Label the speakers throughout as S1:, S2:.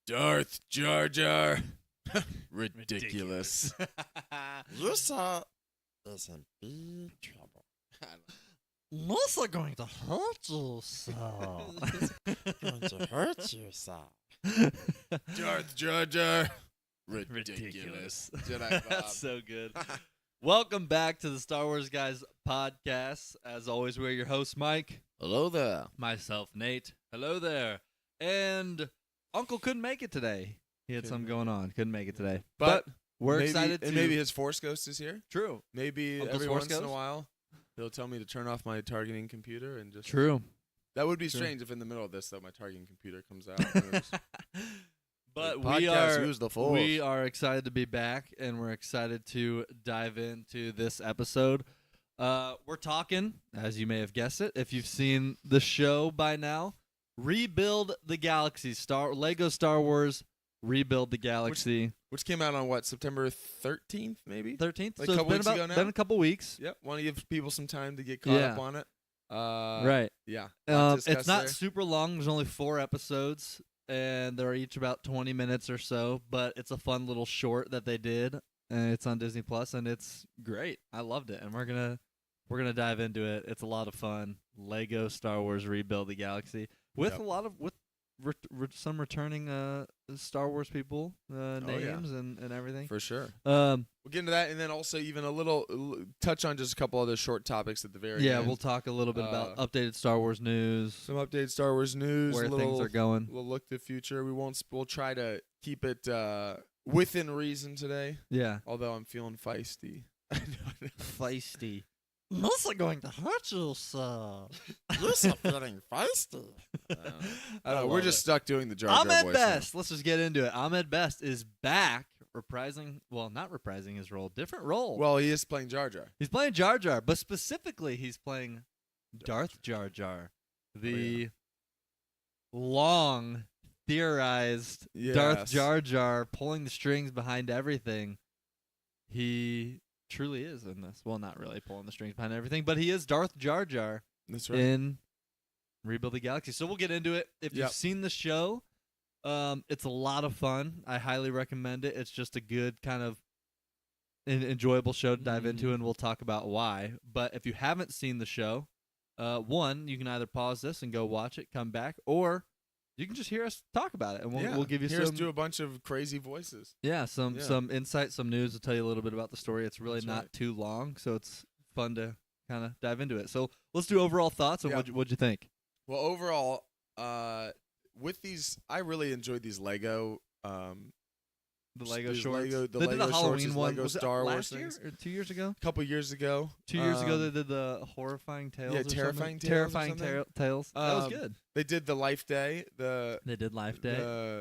S1: Darth Jar Jar. Ridiculous.
S2: You saw is in big trouble. Most are going to hurt you, so. Going to hurt you, so.
S1: Darth Jar Jar. Ridiculous. Jedi Bob.
S3: That's so good. Welcome back to the Star Wars Guys podcast. As always, we're your hosts, Mike.
S1: Hello there.
S3: Myself, Nate. Hello there. And Uncle couldn't make it today. He had something going on. Couldn't make it today. But we're excited to...
S1: And maybe his Force Ghost is here.
S3: True.
S1: Maybe
S3: Uncle's
S1: every
S3: Force
S1: once in a
S3: Ghost?
S1: while he'll tell me to turn off my targeting computer and just...
S3: True.
S1: That would be
S3: True.
S1: strange if in the middle of this, though, my targeting computer comes out. And it's-
S3: But
S1: Podcast, use the Force.
S3: we are excited to be back, and we're excited to dive into this episode. We're talking, as you may have guessed it, if you've seen the show by now, Rebuild the Galaxy. Lego Star Wars Rebuild the Galaxy.
S1: Which came out on what, September 13th, maybe?
S3: 13th?
S1: Like
S3: so
S1: a couple
S3: it's
S1: weeks ago now?
S3: been a couple weeks.
S1: Yep. Want to give people some time to get caught up
S3: Yeah.
S1: on it.
S3: Right.
S1: Yeah. Lot to
S3: It's
S1: discuss
S3: not
S1: there.
S3: super long. There's only 4 episodes, and they're each about 20 minutes or so, but it's a fun little short that they did. And it's on Disney Plus, and it's great. I loved it, and we're gonna dive into it. It's a lot of fun. Lego Star Wars Rebuild the Galaxy with
S1: Yep.
S3: a lot of some returning Star Wars people names and everything.
S1: For sure.
S3: Um,
S1: We'll get into that, and then also even a little touch on just a couple other short topics at the very
S3: yeah,
S1: end.
S3: we'll talk a little bit about updated Star Wars news,
S1: Some updated Star Wars news,
S3: where
S1: a little,
S3: things are going.
S1: We'll look to the future. We'll try to keep it within reason today,
S3: Yeah,
S1: although I'm feeling feisty.
S3: feisty.
S2: Most are going to hurt you, so. You're feeling feisty.
S1: I don't know. We're
S3: love
S1: just
S3: it.
S1: stuck doing the Jar Jar
S3: Ahmed
S1: voice
S3: Best. Let's just get into it. Ahmed Best is back, reprising. Well, not reprising his role, different role.
S1: now. Well, he is playing Jar Jar.
S3: he's playing Jar Jar, but specifically, he's playing Darth Jar Jar, the long theorized Darth
S1: Yes.
S3: Jar Jar pulling the strings behind everything. He truly is in this. Well, not really pulling the strings behind everything, but he is Darth Jar Jar
S1: That's right.
S3: in Rebuild the Galaxy. So we'll get into it. If
S1: Yep.
S3: you've seen the show, it's a lot of fun. I highly recommend it. It's just a good kind of enjoyable show to dive into, and we'll talk about why. But if you haven't seen the show, one, you can either pause this and go watch it, come back, or you can just hear us talk about it, and we'll give you
S1: Hear us
S3: some
S1: do a bunch of crazy voices.
S3: some insight, some news to tell you a little bit about the story. It's really
S1: That's
S3: not
S1: right.
S3: too long, so it's fun to kind of dive into it. So let's do overall thoughts on
S1: Yeah.
S3: what'd you think?
S1: Well, overall, with these, I really enjoyed these Lego.
S3: The Lego
S1: These
S3: shorts.
S1: Lego- the
S3: they
S1: Lego
S3: did a
S1: shorts,
S3: Halloween
S1: these
S3: one.
S1: Lego
S3: Was it
S1: Star Wars
S3: last year
S1: things.
S3: or 2 years ago?
S1: A couple years ago.
S3: 2 years ago, they did the horrifying tales.
S1: yeah,
S3: or something?
S1: Terrifying Tales or
S3: Terrifying
S1: something?
S3: tales. That was
S1: Um,
S3: good.
S1: They did the Life Day,
S3: They did Life Day.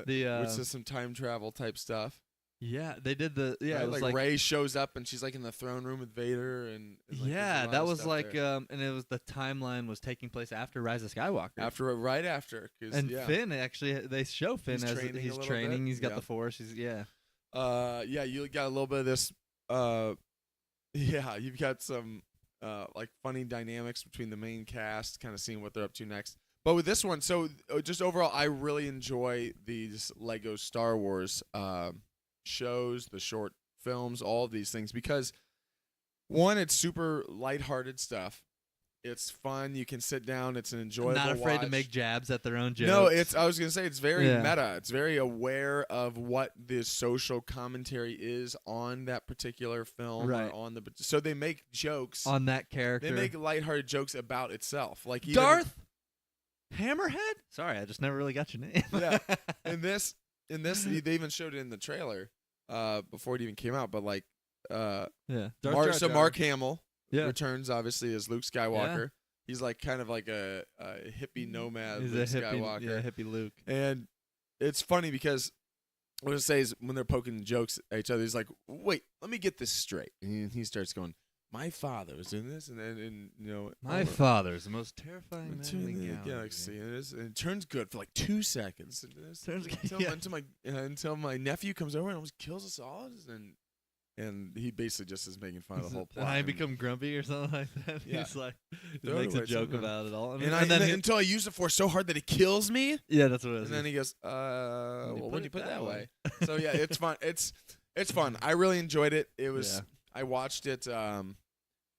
S1: the which is some time travel type stuff.
S3: Yeah, they did the. Yeah,
S1: right?
S3: it was
S1: like Rey shows up and she's like in the throne room with Vader and like, there's a
S3: yeah,
S1: lot
S3: that
S1: of
S3: was
S1: stuff
S3: like,
S1: there.
S3: and it was the timeline was taking place after Rise of Skywalker.
S1: right after, 'cause,
S3: and
S1: yeah.
S3: Finn actually, they show Finn
S1: He's
S3: as
S1: training a
S3: he's
S1: little
S3: training.
S1: bit,
S3: He's got
S1: yeah.
S3: the Force. Yeah.
S1: Yeah, you got a little bit of this. Yeah, you've got some like funny dynamics between the main cast, kind of seeing what they're up to next. But with this one, so just overall, I really enjoy these Lego Star Wars shows, the short films, all of these things because one, it's super lighthearted stuff. It's fun. You can sit down. It's an enjoyable.
S3: Not afraid to
S1: watch.
S3: make jabs at their own jokes.
S1: No, I was gonna say it's very
S3: Yeah.
S1: meta. It's very aware of what the social commentary is on that particular film,
S3: Right.
S1: Or on the. So they make jokes.
S3: on that character.
S1: They make lighthearted jokes about itself, like even,
S3: Darth Hammerhead. Sorry, I just never really got your name.
S1: Yeah. In this, they even showed it in the trailer before it even came out. But like,
S3: yeah.
S1: so Mark Hamill
S3: Yeah.
S1: returns obviously as Luke Skywalker. He's like kind of like a hippie nomad
S3: He's
S1: Luke
S3: a hippie,
S1: Skywalker.
S3: yeah, hippie Luke.
S1: And it's funny because what I say is when they're poking jokes at each other, he's like, "Wait, let me get this straight." And he starts going, "My father was in this," and then
S3: My father is the most terrifying man
S1: turn
S3: in the
S1: the
S3: galaxy.
S1: and it turns good for like 2 seconds. And
S3: Turns good,
S1: until,
S3: yeah.
S1: until my nephew comes over and almost kills us all, and and he basically just is making fun of the whole plot.
S3: I
S1: and-
S3: become grumpy or something like that.
S1: Yeah.
S3: He's like, he
S1: Throw it
S3: makes a
S1: away,
S3: joke
S1: something.
S3: about it all.
S1: and until I use the force so hard that it kills me.
S3: yeah, that's what it is.
S1: And then he goes,
S3: you
S1: well,
S3: put
S1: when
S3: it
S1: you put it
S3: that
S1: that
S3: way."
S1: way. So yeah, it's fun. It's fun. I really enjoyed it. It was.
S3: Yeah.
S1: I watched it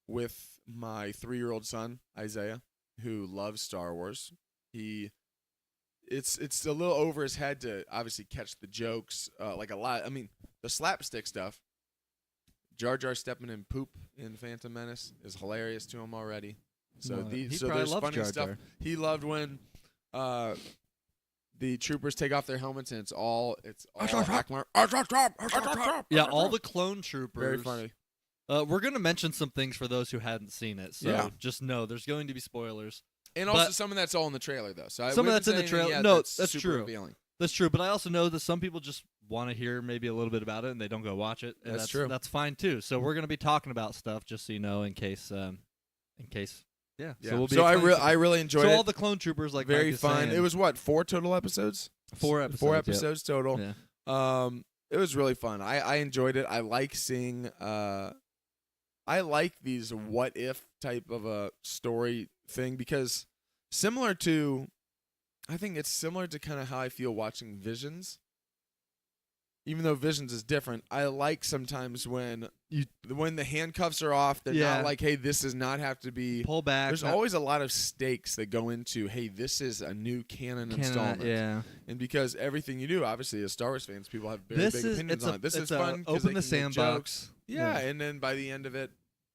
S1: with my 3-year-old son Isaiah, who loves Star Wars. It's a little over his head to obviously catch the jokes, like a lot. I mean, the slapstick stuff. Jar Jar stepping in poop in Phantom Menace is hilarious to him already. So
S3: Well, he
S1: so
S3: probably
S1: there's
S3: loves
S1: funny
S3: Jar
S1: stuff.
S3: Jar.
S1: He loved when the troopers take off their helmets and it's all Akbar.
S3: Yeah, all the clone troopers.
S1: Very funny.
S3: We're gonna mention some things for those who hadn't seen it, so
S1: Yeah.
S3: just know there's going to be spoilers.
S1: And also
S3: But-
S1: some of that's all in the trailer though. So
S3: Some of
S1: we
S3: that's in the
S1: haven't said anything
S3: trailer.
S1: yet
S3: No,
S1: that's
S3: that's
S1: super
S3: true.
S1: revealing.
S3: That's true, but I also know that some people just want to hear maybe a little bit about it and they don't go watch it. And
S1: That's true.
S3: That's fine too. So we're gonna be talking about stuff just so you know, in case. Yeah.
S1: Yeah.
S3: So we'll be.
S1: So
S3: explaining
S1: I really enjoyed
S3: so
S1: it.
S3: all the clone troopers like
S1: Very
S3: Mike is
S1: fun.
S3: saying,
S1: It was what 4 total episodes.
S3: 4 episodes.
S1: 4
S3: yeah.
S1: episodes total.
S3: Yeah.
S1: It was really fun. I enjoyed it. I like seeing. I like these what if type of a story thing because similar to, I think it's similar to kind of how I feel watching Visions. Even though Visions is different, I like sometimes when the handcuffs are off, they're
S3: Yeah.
S1: not like, hey, this does not have to be.
S3: Pull back.
S1: There's always a lot of stakes that go into, hey, this is a new canon installment.
S3: Yeah.
S1: And because everything you do, obviously, as Star Wars fans, people have very
S3: This
S1: big
S3: is
S1: opinions on it. This is
S3: a
S1: fun. 'cause
S3: Open
S1: they
S3: the
S1: can make jokes.
S3: sandbox.
S1: Yeah, and then by the end of it,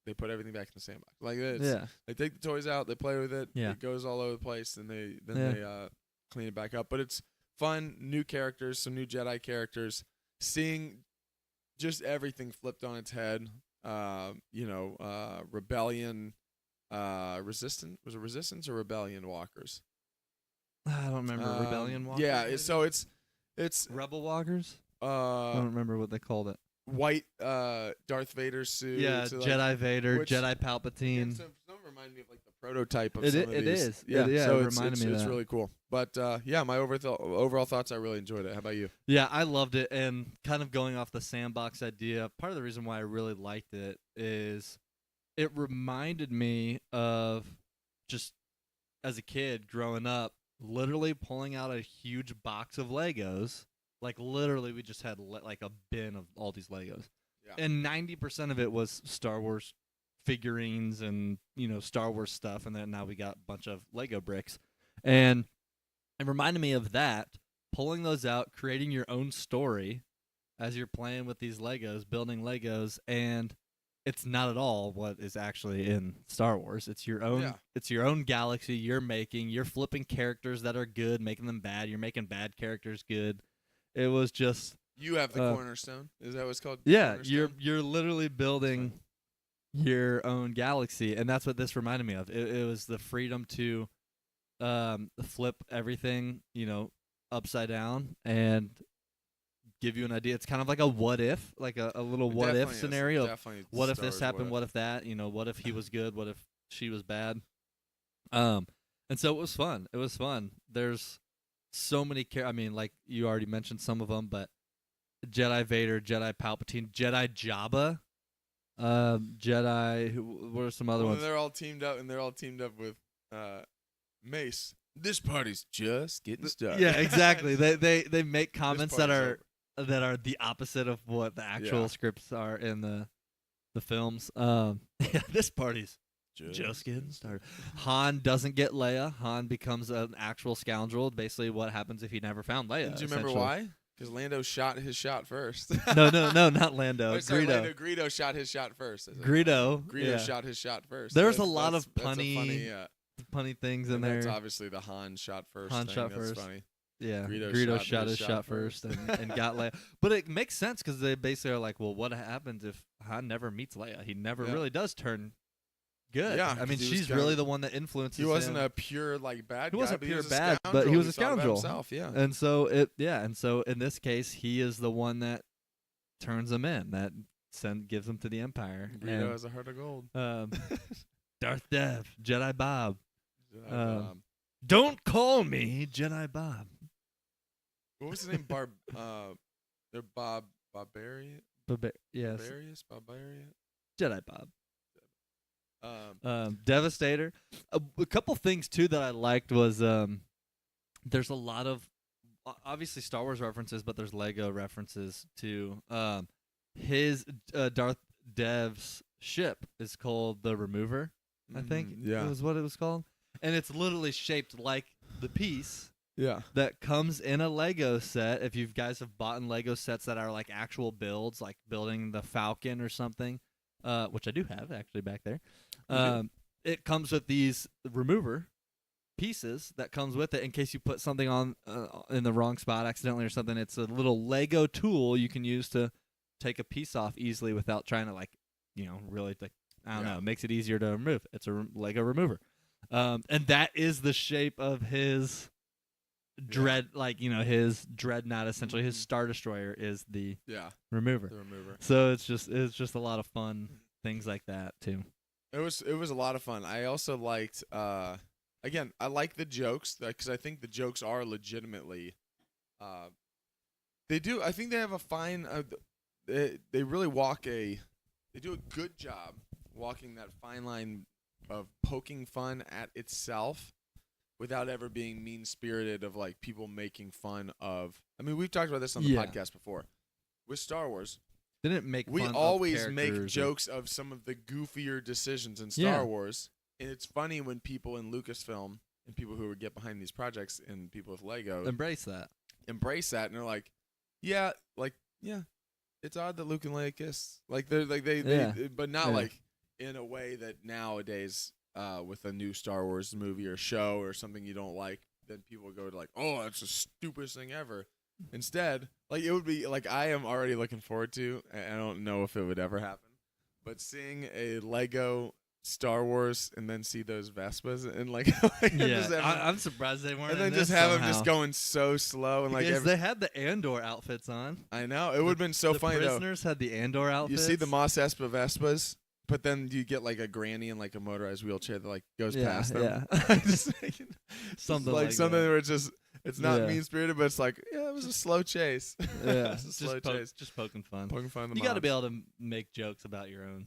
S1: they put everything back in the sandbox. Like this.
S3: Yeah.
S1: They take the toys out, they play with it.
S3: Yeah.
S1: It goes all over the place, and they
S3: Yeah.
S1: clean it back up. But it's fun, new characters, some new Jedi characters. Seeing just everything flipped on its head. Rebellion, resistance. Was it resistance or rebellion walkers?
S3: I don't remember Rebellion Walkers.
S1: Yeah,
S3: maybe?
S1: so it's
S3: Rebel Walkers. I don't remember what they called it.
S1: white Darth Vader suit.
S3: Yeah,
S1: so,
S3: Jedi Vader,
S1: which-
S3: Jedi Palpatine.
S1: Some remind me of like the prototype of
S3: It
S1: some
S3: i-
S1: of
S3: it
S1: these.
S3: is.
S1: Yeah,
S3: Yeah,
S1: so
S3: it
S1: it's
S3: reminded me of
S1: it's
S3: that.
S1: really cool. But my overall thoughts, I really enjoyed it. How about you?
S3: Yeah, I loved it, and kind of going off the sandbox idea, part of the reason why I really liked it is it reminded me of just as a kid growing up, literally pulling out a huge box of Legos. Like literally, we just had like a bin of all these Legos,
S1: Yeah.
S3: and 90% of it was Star Wars figurines and Star Wars stuff, and then now we got a bunch of Lego bricks, and it reminded me of that. Pulling those out, creating your own story as you're playing with these Legos, building Legos, and it's not at all what is actually in Star Wars. It's your own.
S1: Yeah.
S3: It's your own galaxy. You're making. You're flipping characters that are good, making them bad. You're making bad characters good. It was just
S1: You have the cornerstone. Is that what it's called?
S3: yeah.
S1: Cornerstone?
S3: You're literally building your own galaxy, and that's what this reminded me of. It was the freedom to flip everything upside down and give you an idea. It's kind of like a what if, like a little
S1: It
S3: what
S1: definitely
S3: if
S1: is.
S3: scenario.
S1: Definitely
S3: What if
S1: Star
S3: this
S1: Wars
S3: happened? What if that? What if he was good? What if she was bad? And so it was fun. It was fun. There's so many like you already mentioned some of them, but Jedi Vader, Jedi Palpatine, Jedi Jabba, Jedi. What are some other
S1: Well,
S3: ones?
S1: they're all teamed up, and they're all teamed up with Mace. This party's just getting started.
S3: Yeah, exactly. They make
S1: This
S3: comments
S1: party's
S3: that are the opposite of what the actual
S1: Yeah.
S3: scripts are in the films. Yeah, this party's just getting started. Han doesn't get Leia. Han becomes an actual scoundrel. Basically, what happens if he never found Leia?
S1: Do you remember
S3: essentially.
S1: why? Because Lando shot his shot first.
S3: No, not Lando.
S1: Oh, sorry,
S3: Greedo.
S1: Greedo shot his shot first.
S3: Greedo.
S1: Greedo
S3: yeah.
S1: shot his shot first.
S3: There's
S1: That's-
S3: a lot
S1: that's-
S3: of
S1: that's a
S3: punny-
S1: funny,
S3: Funny things in
S1: and
S3: there.
S1: That's obviously the Han shot first.
S3: Han
S1: thing.
S3: shot
S1: That's
S3: first.
S1: funny.
S3: Yeah,
S1: Greedo
S3: Greedo
S1: shot
S3: shot
S1: his
S3: his
S1: shot
S3: shot first and got Leia. But it makes sense because they basically are like, well, what happens if Han never meets Leia? He never
S1: Yeah.
S3: really does turn good.
S1: Yeah,
S3: I mean,
S1: 'cause he was
S3: she's
S1: kinda-
S3: really the one that influences
S1: He wasn't
S3: him.
S1: a pure bad
S3: He
S1: guy.
S3: wasn't
S1: but
S3: pure
S1: he was
S3: bad,
S1: a
S3: but he was a
S1: thought about
S3: scoundrel.
S1: himself, yeah.
S3: And so and so in this case, he is the one that turns him in, that gives him to the Empire.
S1: Greedo
S3: And,
S1: has a heart of gold.
S3: Darth Dev, Jedi Bob.
S1: Um,
S3: Don't call me Jedi Bob.
S1: what was his name? They're Barbarian.
S3: Yes,
S1: Barbarian.
S3: Jedi Bob.
S1: Um,
S3: Devastator. A couple things too that I liked was there's a lot of obviously Star Wars references, but there's Lego references too. His Darth Dev's ship is called the Remover, I think.
S1: Yeah.
S3: Was what it was called, and it's literally shaped like the piece
S1: Yeah.
S3: that comes in a Lego set. If you guys have bought in Lego sets that are like actual builds, like building the Falcon or something, which I do have actually back there. It comes with these remover pieces that comes with it in case you put something on in the wrong spot accidentally or something. It's a little Lego tool you can use to take a piece off easily without trying to really I don't know. It makes it easier to remove. It's a Lego remover, and that is the shape of his dread, his dreadnought. Essentially, his Star Destroyer is the remover.
S1: The remover.
S3: So it's just a lot of fun things like that too.
S1: It was a lot of fun. I also liked again, I like the jokes because I think the jokes are legitimately they do. I think they have a fine they really they do a good job walking that fine line of poking fun at itself without ever being mean-spirited of like people making fun of. I mean, we've talked about this on the podcast before. With Star Wars,
S3: didn't make
S1: we
S3: fun
S1: always
S3: of
S1: make jokes of some of the goofier decisions in Star Wars, and it's funny when people in Lucasfilm and people who would get behind these projects and people with Lego
S3: embrace that,
S1: and they're like, yeah, it's odd that Luke and Leia kiss, like they're like they but not like in a way that nowadays with a new Star Wars movie or show or something you don't like, then people go to like, oh, that's the stupidest thing ever. Instead, like it would be like I am already looking forward to. I don't know if it would ever happen, but seeing a Lego Star Wars and then see those Vespas and like,
S3: I'm surprised they weren't.
S1: And then
S3: in
S1: just
S3: this
S1: have
S3: somehow.
S1: them just going so slow and
S3: because they had the Andor outfits on.
S1: I know it would have been so funny though.
S3: The prisoners had the Andor outfits.
S1: You see the Mos Espa Vespas. But then you get like a granny in like a motorized wheelchair that like goes past them.
S3: Yeah.
S1: Just making,
S3: something
S1: something
S3: that.
S1: where it's not mean spirited, but it's like it was a slow chase.
S3: Yeah,
S1: It's a slow chase.
S3: Just poking fun.
S1: Poking fun.
S3: You got to be able to make jokes about yourself.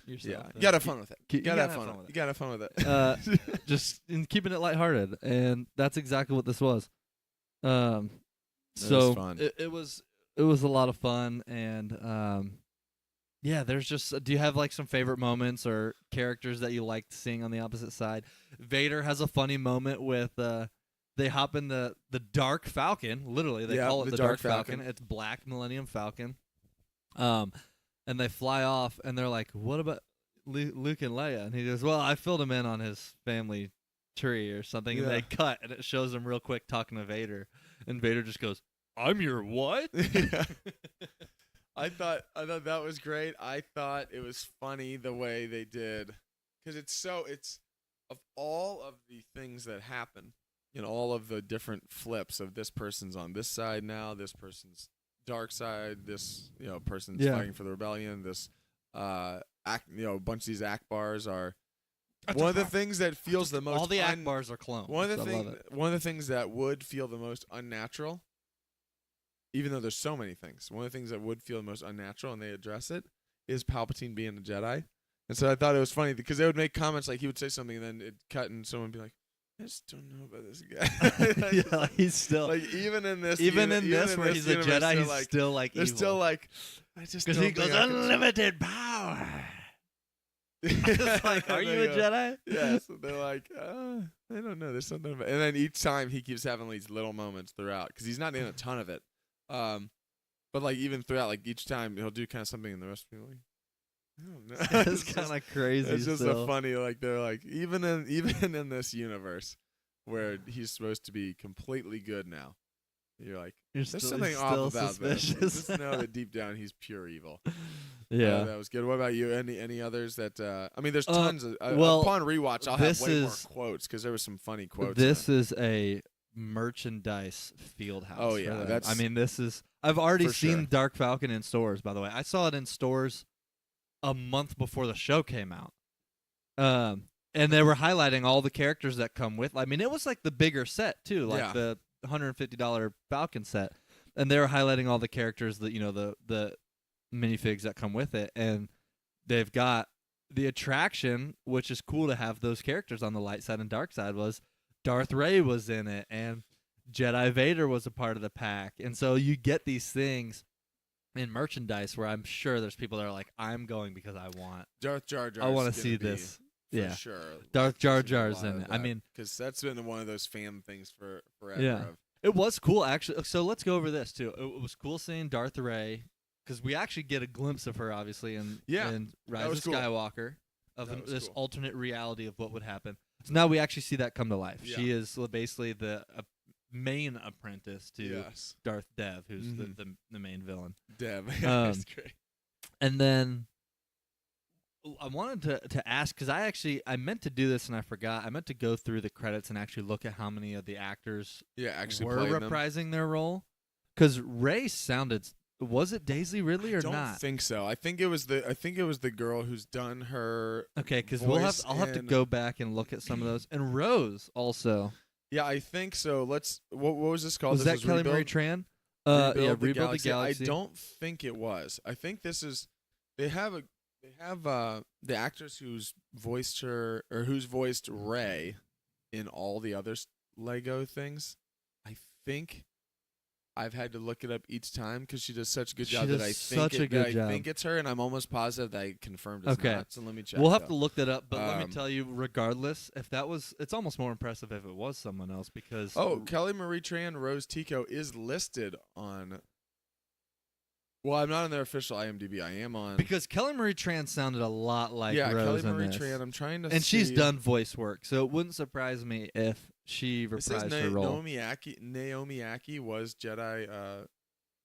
S1: Yeah, you gotta have fun with it. You gotta have fun with it. You gotta have fun with it.
S3: Just in keeping it lighthearted, and that's exactly what this was.
S1: was fun.
S3: It was a lot of fun, and yeah, there's just. Do you have like some favorite moments or characters that you liked seeing on the opposite side? Vader has a funny moment with they hop in the Dark Falcon. Literally, they call it the Dark Falcon. It's Black Millennium Falcon. And they fly off, and they're like, "What about Luke and Leia?" And he goes, "Well, I filled him in on his family tree or something." And they cut, and it shows him real quick talking to Vader, and Vader just goes, "I'm your what?"
S1: Yeah. I thought that was great. I thought it was funny the way they did, because it's of all of the things that happen, all of the different flips of this person's on this side now, this person's dark side, this person's fighting for the rebellion, this a bunch of these Akbars are one of the things that feels the most.
S3: All the Akbars are clones.
S1: One of the things that would feel the most unnatural. Even though there's so many things, one of the things that would feel the most unnatural, and they address it, is Palpatine being a Jedi. And so I thought it was funny because they would make comments like he would say something and then it'd cut and someone would be like, I just don't know about this guy.
S3: Yeah, he's still
S1: like even in this
S3: where he's a Jedi, he's still like
S1: they're
S3: evil.
S1: still like I just
S3: because he goes unlimited power. It's like, are you a Jedi?
S1: Yeah, so they're like, I don't know. There's something about. And then each time he keeps having these little moments throughout because he's not in a ton of it. But like even throughout, like each time he'll do kind of something, and the rest of people like, I don't know.
S3: It's kind of crazy.
S1: It's just
S3: still.
S1: a funny, like they're like even in this universe where he's supposed to be completely good now, you're like, there's something off about
S3: suspicious.
S1: this. Just know that deep down he's pure evil.
S3: Yeah,
S1: that was good. What about you? Any others that? I mean, there's tons of.
S3: Well,
S1: upon rewatch, I'll have way more quotes because there was some funny quotes.
S3: This is a merchandise field house.
S1: Oh yeah,
S3: I've already seen
S1: sure.
S3: Dark Falcon in stores. By the way, I saw it in stores a month before the show came out. And they were highlighting all the characters that come with. I mean, it was like the bigger set too, like the $150 Falcon set, and they were highlighting all the characters that the minifigs that come with it, and they've got the attraction, which is cool to have those characters on the light side and dark side. Was Darth Rey was in it, and Jedi Vader was a part of the pack, and so you get these things in merchandise where I'm sure there's people that are like, I'm going because I want.
S1: Darth Jar Jar.
S3: I want to see this.
S1: For sure.
S3: Darth Jar Jar's in it. I mean,
S1: because that's been one of those fan things for forever.
S3: Yeah. It was cool, actually. So let's go over this, too. It was cool seeing Darth Rey, because we actually get a glimpse of her, obviously, in Rise of
S1: cool.
S3: Skywalker, of this
S1: cool.
S3: alternate reality of what would happen. So now we actually see that come to life.
S1: Yeah.
S3: She is basically the main apprentice to Darth Dev, who's the main villain.
S1: Dev. That's great.
S3: And then I wanted to ask, because I meant to do this and I forgot. I meant to go through the credits and actually look at how many of the actors
S1: actually
S3: were reprising their role. Because Rey sounded, was it Daisy Ridley or not?
S1: I don't think so. I think it was the girl who's done her.
S3: Okay, because I'll have to
S1: in-
S3: go back and look at some of those. And Rose also.
S1: Yeah, I think so. What was this called?
S3: Was
S1: This
S3: that Kelly Marie
S1: Rebuild?
S3: Tran?
S1: Rebuild
S3: Rebuild the Galaxy.
S1: I don't think it was. I think this is. They have the actress who's voiced her or who's voiced Rey in all the other Lego things. I think I've had to look it up each time because she does such a good job that I think it's her, and I'm almost positive that I confirmed it's not. So let me check.
S3: We'll have to look that up, but let me tell you, regardless, if that was, it's almost more impressive if it was someone else because.
S1: Oh, Kelly Marie Tran, Rose Tico is listed on. Well, I'm not on their official IMDb. I am on
S3: because Kelly Marie Tran sounded a lot like
S1: Kelly
S3: Rose
S1: Marie
S3: in this.
S1: Tran. I'm trying to,
S3: and
S1: see.
S3: She's done voice work, so it wouldn't surprise me if she reprised her role.
S1: Naomi Aki was Jedi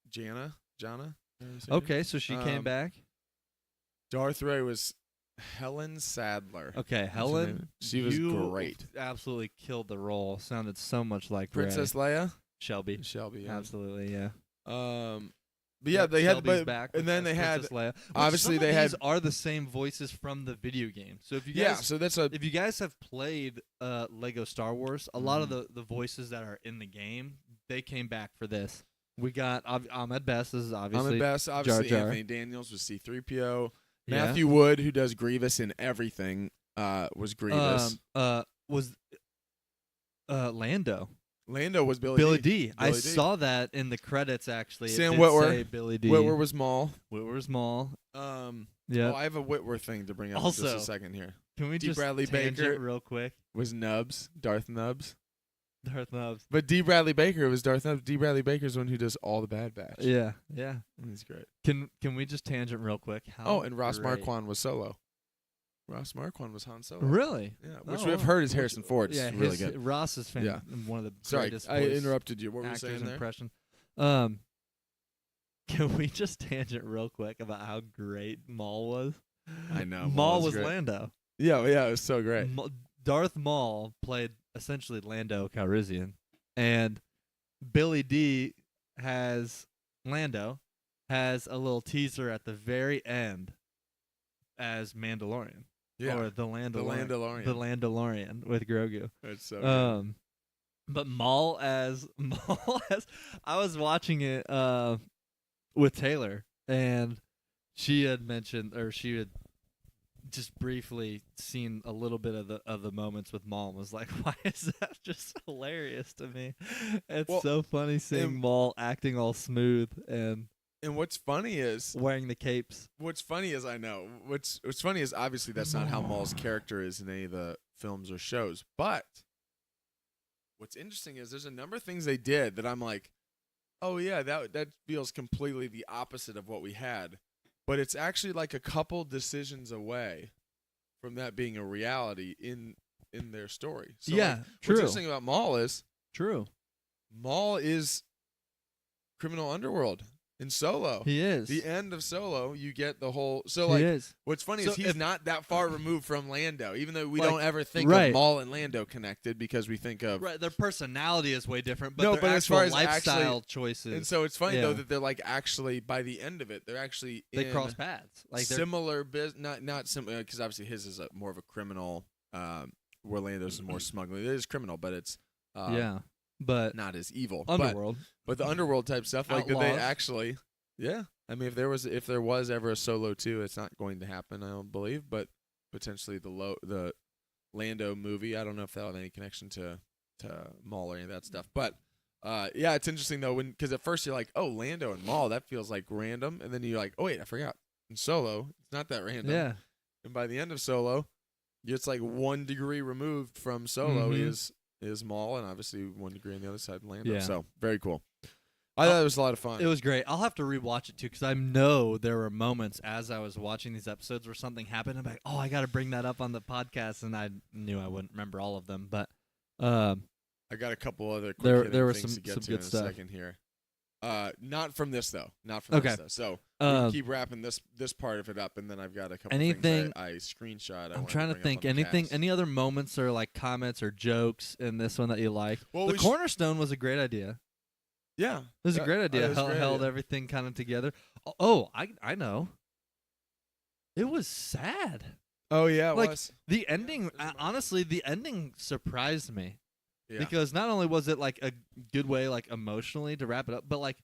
S1: Jana.
S3: Okay, so she came back.
S1: Darth Rey was Helen Sadler.
S3: Okay, Helen.
S1: She was great.
S3: Absolutely killed the role. Sounded so much like
S1: Princess
S3: Rey.
S1: Leia.
S3: Shelby.
S1: Yeah.
S3: Absolutely, yeah.
S1: But yeah, they had,
S3: back
S1: and then they had,
S3: Leia.
S1: obviously they had,
S3: are the same voices from the video game. So if you guys, if you guys have played Lego Star Wars, a lot of the voices that are in the game, they came back for this. We got Ahmed Best is obviously
S1: obviously
S3: Jar Jar.
S1: Anthony Daniels was C-3PO. Matthew Wood, who does Grievous in everything, was Grievous.
S3: Was Lando.
S1: Lando was Billy
S3: D. I saw that in the credits, actually.
S1: Sam Witwer.
S3: Billy D.
S1: Witwer was Maul.
S3: Yeah.
S1: Oh, I have a Whitworth thing to bring up
S3: also,
S1: in just a second here.
S3: Can we just
S1: Bradley
S3: tangent
S1: Baker
S3: real quick?
S1: Was Nubs, Darth Nubs.
S3: Darth Nubs.
S1: But D. Bradley Baker was Darth Nubs. D. Bradley Baker's the one who does all the Bad Batch.
S3: Yeah.
S1: He's great.
S3: Can we just tangent real quick?
S1: And Ross Marquand was Solo. Ross Marquand was Han Solo.
S3: Really?
S1: Yeah, which we've heard is Harrison Ford. It's really good.
S3: Ross is one of the greatest
S1: I interrupted you. What were you
S3: actors
S1: saying there?
S3: Impression. Can we just tangent real quick about how great Maul was?
S1: I know.
S3: Maul was
S1: great.
S3: Lando.
S1: Yeah, it was so great.
S3: Darth Maul played essentially Lando Calrissian, and Billy D has Lando has a little teaser at the very end as Mandalorian.
S1: Yeah,
S3: or the
S1: Landalorian.
S3: The Landalorian with Grogu.
S1: It's so good.
S3: But Maul as I was watching it with Taylor, and she had mentioned, or she had just briefly seen a little bit of the moments with Maul and was like, why is that just hilarious to me? It's so funny seeing Maul acting all smooth and
S1: what's funny is
S3: wearing the capes.
S1: What's funny is what's funny is obviously that's not how Maul's character is in any of the films or shows. But what's interesting is there's a number of things they did that I'm like, oh yeah, that feels completely the opposite of what we had. But it's actually like a couple decisions away from that being a reality in their story. So
S3: yeah, true.
S1: What's interesting about Maul is Maul is criminal underworld. In Solo.
S3: He is.
S1: The end of Solo, you get the whole... So,
S3: he is.
S1: What's funny is he's not that far removed from Lando, even though we
S3: like,
S1: don't ever think of Maul and Lando connected because we think of...
S3: Right, their personality is way different, but their
S1: as far as
S3: lifestyle choices...
S1: And so it's funny, though, that they're like actually, by the end of it, they're actually
S3: They cross paths. Like
S1: similar... Not similar, because obviously his is more of a criminal, where Lando's is more smuggling. It is criminal, but it's...
S3: but
S1: not as evil.
S3: Underworld.
S1: But the underworld type stuff, like
S3: Outlaws.
S1: they actually... Yeah, I mean, if there was ever a Solo 2, it's not going to happen, I don't believe, but potentially the Lando movie. I don't know if that'll have any connection to Maul or any of that stuff, but yeah, it's interesting though because at first you're like, oh, Lando and Maul, that feels like random, and then you're like, oh wait, I forgot. In Solo, it's not that random.
S3: Yeah.
S1: And by the end of Solo, it's like 1 degree removed from Solo is Maul, and obviously 1 degree on the other side, Lando.
S3: Yeah.
S1: So very cool. I thought it was a lot of fun.
S3: It was great. I'll have to rewatch it too because I know there were moments as I was watching these episodes where something happened. I'm like, oh, I got to bring that up on the podcast, and I knew I wouldn't remember all of them, but
S1: I got a couple other quick
S3: there were
S1: things
S3: some
S1: to get to
S3: good
S1: in
S3: stuff.
S1: a second here. Not from this though. Not from this though. So we can keep wrapping this part of it up, and then I've got a couple things I screenshot.
S3: I'm trying to think. Any other moments or like comments or jokes in this one that you like?
S1: Well,
S3: the cornerstone was a great idea.
S1: Yeah,
S3: It was a great idea.
S1: was a great
S3: Held
S1: idea.
S3: everything kind of together. Oh, I know. It was sad.
S1: Oh yeah, it
S3: Like,
S1: was.
S3: The ending, honestly, the ending surprised me.
S1: Yeah.
S3: Because not only was it like a good way, like emotionally, to wrap it up, but like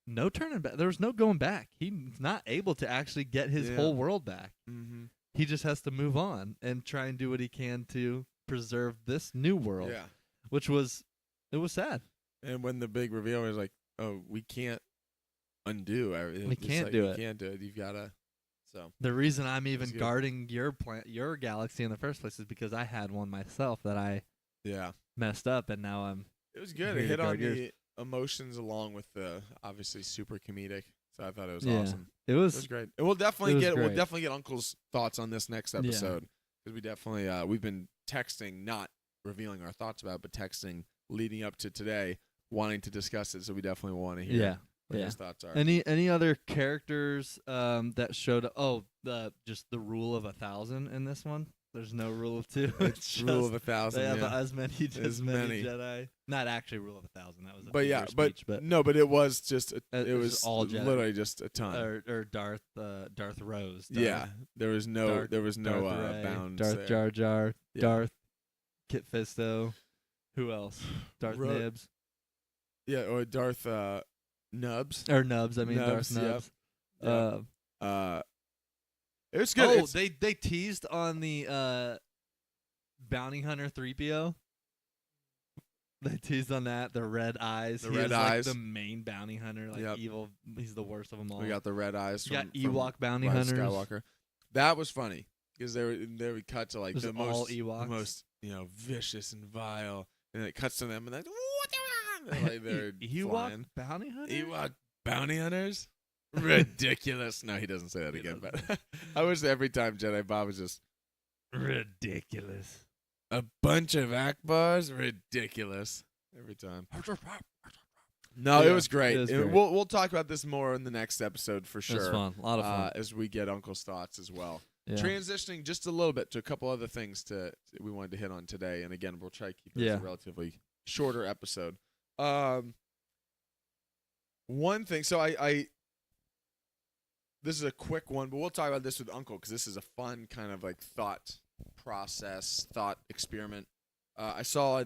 S3: no turning back. There was no going back. He's not able to actually get his whole world back.
S1: Mm-hmm.
S3: He just has to move on and try and do what he can to preserve this new world.
S1: Yeah.
S3: Which was, it was sad.
S1: And when the big reveal was like, oh, we can't undo everything.
S3: We can't do it.
S1: You can't do it. You've got to. So
S3: The reason I'm even
S1: good.
S3: guarding your galaxy in the first place is because I had one myself that I
S1: yeah,
S3: messed up, and now I'm.
S1: it was good.
S3: Here
S1: It
S3: to
S1: hit on
S3: guard yours.
S1: the emotions along with the obviously super comedic. So I thought it was
S3: Yeah.
S1: awesome.
S3: It
S1: It
S3: was.
S1: was great. And we'll definitely
S3: was
S1: get
S3: great.
S1: Uncle's thoughts on this next episode because we definitely we've been texting, not revealing our thoughts about it, but texting leading up to today, wanting to discuss it. So we definitely want to hear what his thoughts are.
S3: Any other characters that showed up? Oh, just the rule of 1,000 in this one. There's no rule of 2.
S1: It's rule of 1,000.
S3: They have
S1: Yeah.
S3: as many
S1: many.
S3: Jedi. Not actually rule of 1,000. That was a
S1: But yeah,
S3: figure of speech, but
S1: no, but it was just it
S3: It
S1: was
S3: was all Jedi.
S1: literally just a ton.
S3: or Darth Rose.
S1: Yeah, there was no
S3: Darth Ray,
S1: bounds
S3: Darth
S1: there.
S3: Jar Jar,
S1: Yeah.
S3: Darth Kit Fisto. Who else? Darth
S1: Ro-
S3: Nibs
S1: Yeah, or Darth Nubs.
S3: or Nubs. I mean
S1: Nubs,
S3: Darth
S1: yep.
S3: Nubs.
S1: Yep. It was good.
S3: Oh, they teased on the Bounty Hunter 3PO. They teased on that. The red eyes.
S1: The
S3: He
S1: red
S3: is,
S1: eyes.
S3: Like the main bounty hunter, like
S1: Yep.
S3: evil. He's the worst of them all.
S1: We got the red eyes.
S3: You
S1: From,
S3: got Ewok bounty
S1: Rise of
S3: hunters.
S1: Skywalker. That was funny because they would cut to like
S3: Was
S1: the
S3: it all
S1: most
S3: Ewoks?
S1: vicious and vile, and it cuts to them and they're
S3: Ewok
S1: flying.
S3: bounty hunter.
S1: Ewok bounty hunters. Ridiculous. No, he doesn't say that
S3: He
S1: again.
S3: doesn't.
S1: But I wish every time Jedi Bob was just
S3: Ridiculous.
S1: a bunch of Akbars. Ridiculous every time. No,
S3: Yeah,
S1: it was great.
S3: it was
S1: And
S3: great.
S1: We'll talk about this more in the next episode for
S3: It was
S1: sure.
S3: fun. A lot of fun.
S1: As we get Uncle's thoughts as well.
S3: Yeah.
S1: Transitioning just a little bit to a couple other things we wanted to hit on today, and again, we'll try to keep this
S3: Yeah.
S1: a relatively shorter episode. One thing, so I this is a quick one, but we'll talk about this with Uncle because this is a fun kind of like thought experiment. I saw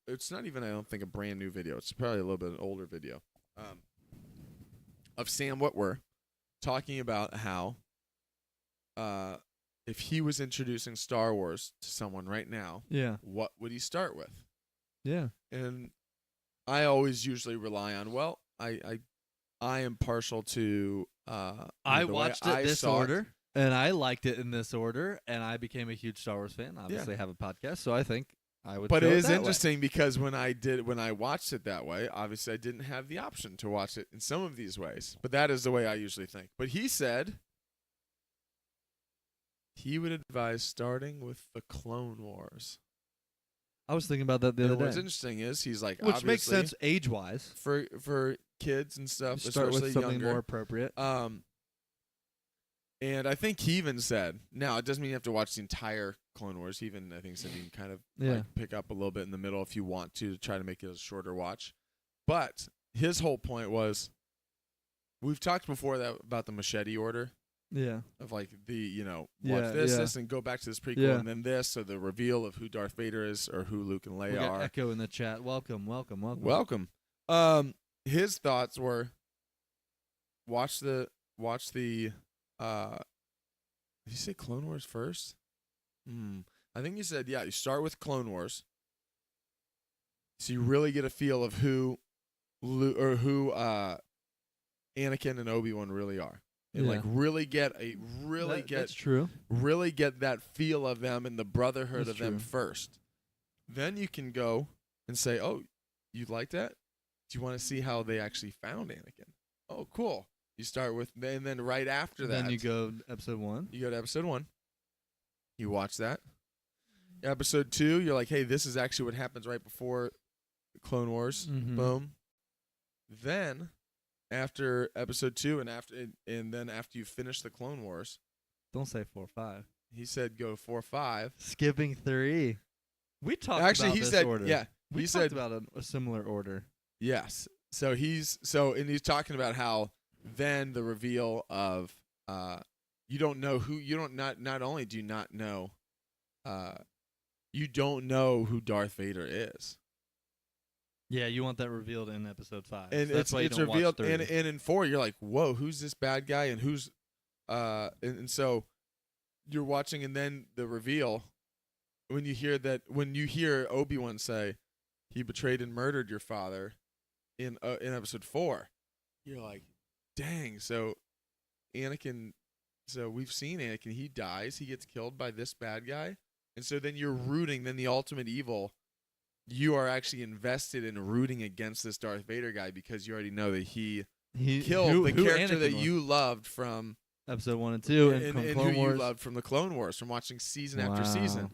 S1: it's not even, I don't think, a brand new video. It's probably a little bit an older video of Sam Witwer talking about how if he was introducing Star Wars to someone right now,
S3: Yeah.
S1: what would he start with?
S3: Yeah.
S1: And I always usually rely on, well, I am partial to
S3: I
S1: the way
S3: watched
S1: I
S3: it this
S1: saw
S3: order, and I liked it in this order, and I became a huge Star Wars fan. Obviously, I have a podcast, so I think I would.
S1: But
S3: go
S1: it
S3: it
S1: is
S3: that way.
S1: interesting because when I watched it that way, obviously I didn't have the option to watch it in some of these ways. But that is the way I usually think. But he said he would advise starting with the Clone Wars.
S3: I was thinking about that the
S1: And
S3: other
S1: what's
S3: day,
S1: interesting is he's like,
S3: which makes
S1: obviously,
S3: sense age-wise.
S1: for kids and stuff,
S3: Start
S1: especially
S3: with something
S1: younger.
S3: more appropriate.
S1: And I think he even said, now it doesn't mean you have to watch the entire Clone Wars. He even, I think, said you can kind of like, pick up a little bit in the middle if you want to try to make it a shorter watch. But his whole point was, we've talked before about the machete order
S3: Yeah.
S1: of like watch
S3: Yeah,
S1: this, and go back to this prequel,
S3: Yeah.
S1: and then this, so the reveal of who Darth Vader is or who Luke and
S3: We
S1: Leia
S3: got
S1: are.
S3: Echo in the chat. Welcome.
S1: Welcome. His thoughts were, watch the did you say Clone Wars first? I think you said, yeah, you start with Clone Wars. So you really get a feel of who Anakin and Obi-Wan really are. And like really get
S3: That's true.
S1: really get that feel of them and the brotherhood
S3: That's
S1: of them
S3: true.
S1: first. Then you can go and say, "Oh, you like that? Do you want to see how they actually found Anakin?" Oh, cool. You start with, and then right after that,
S3: Then you go to episode 1.
S1: You go to episode 1. You watch that. Episode 2, you're like, "Hey, this is actually what happens right before Clone Wars."
S3: Mhm.
S1: Boom. Then, after episode 2, and then after you finish the Clone Wars,
S3: Don't say 4 or 5.
S1: he said go 4, 5.
S3: Skipping 3. We talked
S1: Actually,
S3: about
S1: he
S3: this
S1: said,
S3: order.
S1: yeah.
S3: We
S1: He
S3: talked
S1: said
S3: about a similar order.
S1: yes. So he's talking about how then the reveal of you don't know who not only do you not know you don't know who Darth Vader is.
S3: Yeah, you want that revealed in episode 5.
S1: And
S3: so that's why you
S1: it's
S3: don't watch
S1: revealed
S3: 3.
S1: and in 4 you're like, "Whoa, who's this bad guy and who's and so you're watching and then the reveal when you hear Obi-Wan say he betrayed and murdered your father in episode 4, you're like, "Dang, so Anakin so we've seen Anakin, he dies, he gets killed by this bad guy." And so then you're rooting, then the ultimate evil, you are actually invested in rooting against this Darth Vader guy because you already know that he killed the character
S3: Anakin
S1: that
S3: was.
S1: you loved from
S3: Episode 1 and 2
S1: and
S3: from
S1: who
S3: Clone
S1: you
S3: Wars.
S1: loved from the Clone Wars, from watching season after season.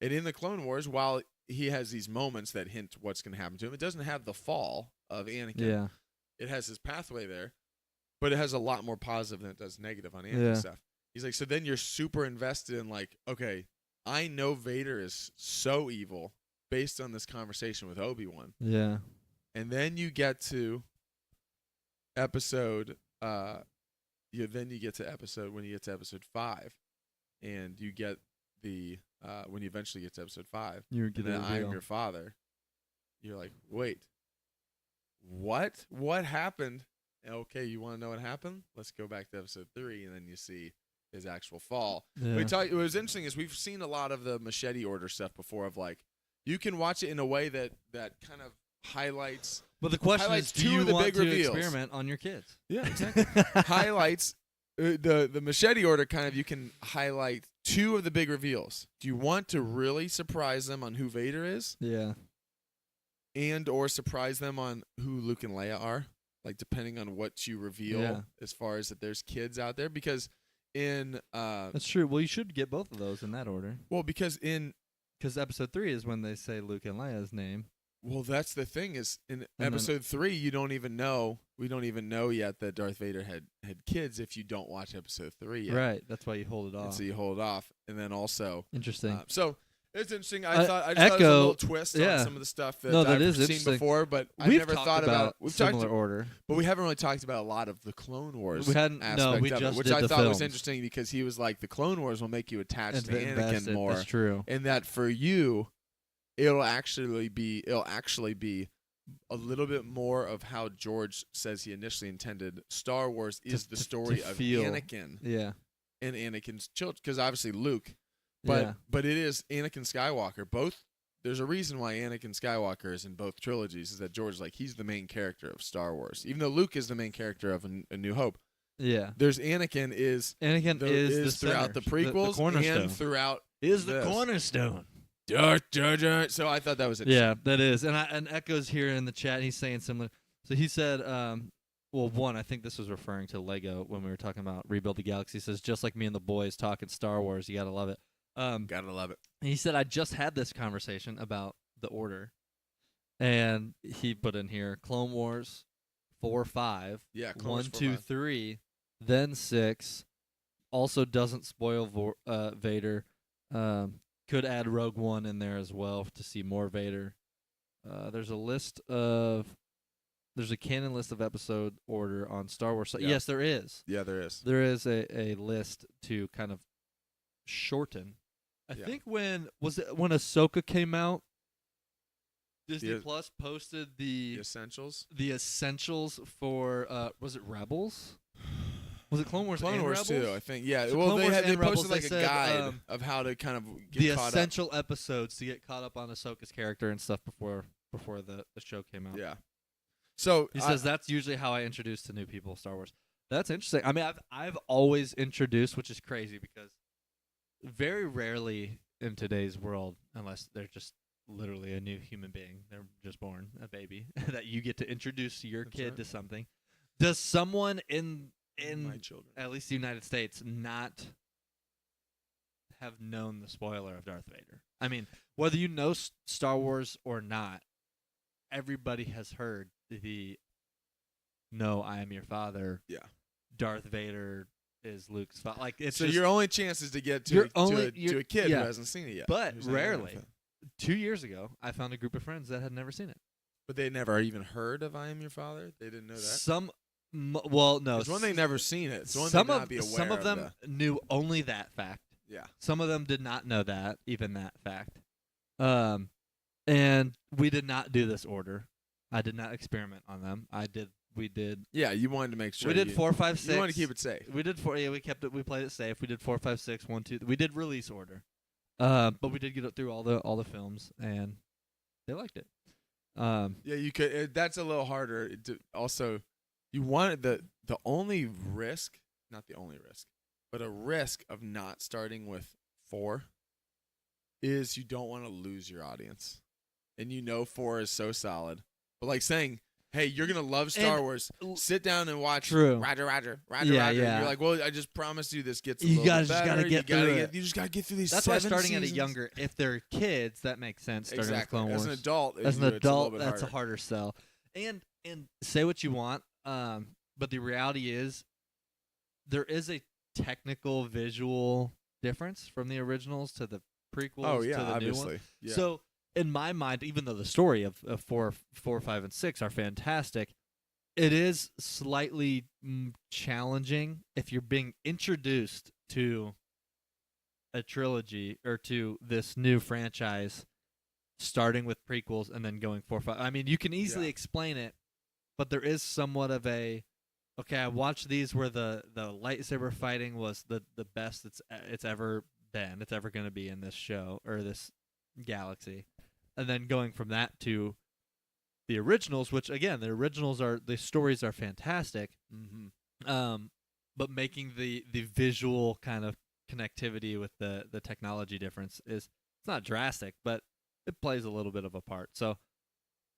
S1: And in the Clone Wars, while he has these moments that hint what's going to happen to him, it doesn't have the fall of Anakin.
S3: Yeah.
S1: It has his pathway there, but it has a lot more positive than it does negative on Anakin
S3: Yeah.
S1: stuff. He's like, so then you're super invested in like, okay, I know Vader is so evil based on this conversation with Obi-Wan.
S3: Yeah.
S1: And then you get to episode when you get to episode 5 and you get the when you eventually get to episode 5
S3: You're
S1: and
S3: getting
S1: then I am your father, you're like, wait, what happened? Okay, you want to know what happened? Let's go back to episode 3 and then you see his actual fall.
S3: Yeah.
S1: What was interesting is we've seen a lot of the machete order stuff before of like you can watch it in a way that kind of highlights
S3: But the question
S1: highlights
S3: is, do
S1: two
S3: you
S1: of the
S3: want
S1: big
S3: to
S1: reveals.
S3: experiment on your kids?
S1: Yeah, exactly. Highlights the machete order kind of you can highlight 2 of the big reveals. Do you want to really surprise them on who Vader is
S3: Yeah.
S1: and or surprise them on who Luke and Leia are? Like depending on what you reveal
S3: Yeah.
S1: as far as that there's kids out there because in
S3: That's true. Well, you should get both of those in that order.
S1: because in
S3: Because episode 3 is when they say Luke and Leia's name.
S1: well, that's the thing is in
S3: then-
S1: episode 3 we don't even know yet that Darth Vader had kids if you don't watch episode 3 yet.
S3: Right. That's why you hold it
S1: And
S3: off.
S1: so you hold off and then also
S3: Interesting.
S1: so it's interesting. I just thought it was a
S3: Echo-
S1: little twist
S3: yeah.
S1: on some of the stuff that
S3: No, that
S1: I've
S3: is
S1: seen
S3: interesting.
S1: before, but I've
S3: We've
S1: never
S3: talked
S1: thought about.
S3: We've
S1: talked,
S3: similar order.
S1: but we haven't really talked about a lot of the Clone Wars.
S3: We hadn't- no,
S1: aspect
S3: we
S1: of
S3: just
S1: it, which
S3: did
S1: I
S3: the
S1: thought was
S3: films.
S1: interesting because he was like, the Clone Wars will make you attached to
S3: Invested.
S1: Anakin more,
S3: That's true.
S1: and that for you, it'll actually be a little bit more of how George says he initially intended. Star Wars is the story of
S3: feel.
S1: Anakin
S3: Yeah.
S1: and Anakin's children, because obviously Luke.
S3: Yeah.
S1: But it is Anakin Skywalker. There's a reason why Anakin Skywalker is in both trilogies. Is that George he's the main character of Star Wars, even though Luke is the main character of A New Hope.
S3: Yeah.
S1: There's Anakin is
S3: is the
S1: throughout the
S3: center,
S1: prequels
S3: cornerstone.
S1: and throughout
S3: Is the
S1: this.
S3: cornerstone.
S1: So I thought that was interesting.
S3: Yeah, that is. And Echo's here in the chat. He's saying similar. So he said, well, one, I think this was referring to Lego when we were talking about Rebuild the Galaxy. He says, just like me and the boys talking Star Wars, you got to love it.
S1: Gotta love it.
S3: He said, I just had this conversation about the order. And he put in here Clone Wars 4, 5,
S1: Yeah, Clone
S3: 1,
S1: Wars 4,
S3: 2,
S1: 5.
S3: 3, then 6. Also doesn't spoil Vader. Could add Rogue One in there as well to see more Vader. There's a canon list of episode order on Star Wars. So
S1: Yeah.
S3: yes, there is.
S1: Yeah, there is.
S3: There is a list to kind of shorten. I
S1: Yeah.
S3: think when Ahsoka came out, Disney
S1: The-
S3: Plus posted
S1: The essentials.
S3: the essentials for was it Rebels? Was it Clone Wars?
S1: Clone
S3: and
S1: Wars
S3: Rebels?
S1: too, I think. Yeah.
S3: So
S1: well,
S3: Clone
S1: they
S3: Wars
S1: had they
S3: and Rebels,
S1: posted
S3: they
S1: like a
S3: said,
S1: guide of how to kind of get
S3: The
S1: caught
S3: essential episodes to get caught up on Ahsoka's character and stuff before the show came out.
S1: up. Yeah. So
S3: He says that's usually how I introduce to new people Star Wars. That's interesting. I mean, I've always introduced, which is crazy because very rarely in today's world, unless they're just literally a new human being, they're just born a baby, that you get to introduce your
S1: That's
S3: kid
S1: right.
S3: to something. Does someone in
S1: my children.
S3: at least the United States not have known the spoiler of Darth Vader? I mean, whether you know Star Wars or not, everybody has heard the "No, I am your father."
S1: Yeah.
S3: Darth Vader is Luke's father. Like it's
S1: So
S3: just,
S1: your only chance is to get
S3: You're
S1: to
S3: only-
S1: to a kid
S3: yeah.
S1: who hasn't seen it yet.
S3: But
S1: who's not even
S3: rarely.
S1: a fan.
S3: 2 years ago, I found a group of friends that had never seen it.
S1: But they never even heard of I Am Your Father. They didn't know that.
S3: Some, well, no.
S1: It's one thing never seen it. It's one
S3: some
S1: thing
S3: of
S1: not be aware
S3: some of them knew only that fact.
S1: Yeah.
S3: Some of them did not know that, even that fact. And we did not do this order. I did not experiment on them. We did.
S1: Yeah, you wanted to make sure.
S3: We did
S1: you,
S3: 4, 5, 6.
S1: You wanted to keep it safe.
S3: We did 4. Yeah, we kept it. We played it safe. We did 4, 5, 6, 1, 2. We did release order. But we did get it through all the films, and they liked it.
S1: Yeah, you could. That's a little harder. Also, you wanted the only risk, not the only risk, but a risk of not starting with 4 is you don't want to lose your audience, and 4 is so solid. But like saying, hey, you're gonna love Star Wars. Sit down and watch.
S3: True.
S1: Roger.
S3: Yeah,
S1: Roger.
S3: yeah.
S1: You're like, well, I just promised you this gets.
S3: You
S1: just
S3: gotta
S1: better.
S3: get through it.
S1: You just gotta get through these.
S3: That's why
S1: 7
S3: starting at a
S1: seasons.
S3: younger, if they're kids, that makes sense. Starting
S1: Exactly.
S3: with Clone Wars.
S1: As an adult,
S3: As an
S1: it's a little
S3: adult,
S1: bit
S3: that's a
S1: harder.
S3: harder sell. And say what you want, but the reality is, there is a technical visual difference from the originals to the prequels
S1: Oh yeah,
S3: to the new
S1: obviously.
S3: ones.
S1: Yeah.
S3: So in my mind, even though the story of 4, 5, and 6 are fantastic, it is slightly challenging if you're being introduced to a trilogy or to this new franchise, starting with prequels and then going 4, 5. I mean, you can easily
S1: Yeah.
S3: explain it, but there is somewhat of a okay. I watched these where the lightsaber fighting was the best it's ever been. It's ever going to be in this show or this galaxy, and then going from that to the originals, which again, the stories are fantastic.
S1: Mm-hmm.
S3: But making the visual kind of connectivity with the technology difference it's not drastic, but it plays a little bit of a part. So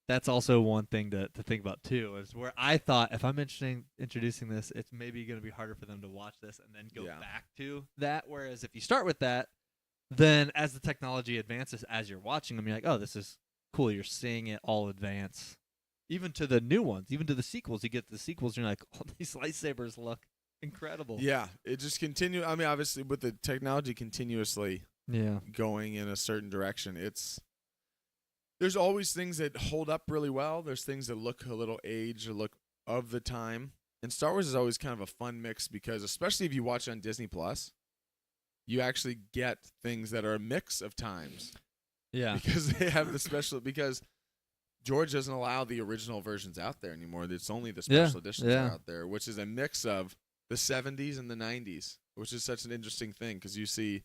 S3: that's also one thing to think about too, is where I thought if I'm introducing this, it's maybe going to be harder for them to watch this and then go
S1: Yeah.
S3: back to that. Whereas if you start with that, then as the technology advances, as you're watching them, you're like, oh, this is cool. You're seeing it all advance. Even to the new ones, even to the sequels, you get to the sequels, and you're like, oh, these lightsabers look incredible.
S1: Yeah, it just continue. I mean, obviously, with the technology continuously
S3: Yeah.
S1: going in a certain direction, there's always things that hold up really well. There's things that look a little aged or look of the time. And Star Wars is always kind of a fun mix because, especially if you watch on Disney Plus, you actually get things that are a mix of times.
S3: Yeah.
S1: Because they have the special. Because George doesn't allow the original versions out there anymore. It's only the special editions
S3: yeah.
S1: are out there, which is a mix of the 70s and the 90s, which is such an interesting thing because you see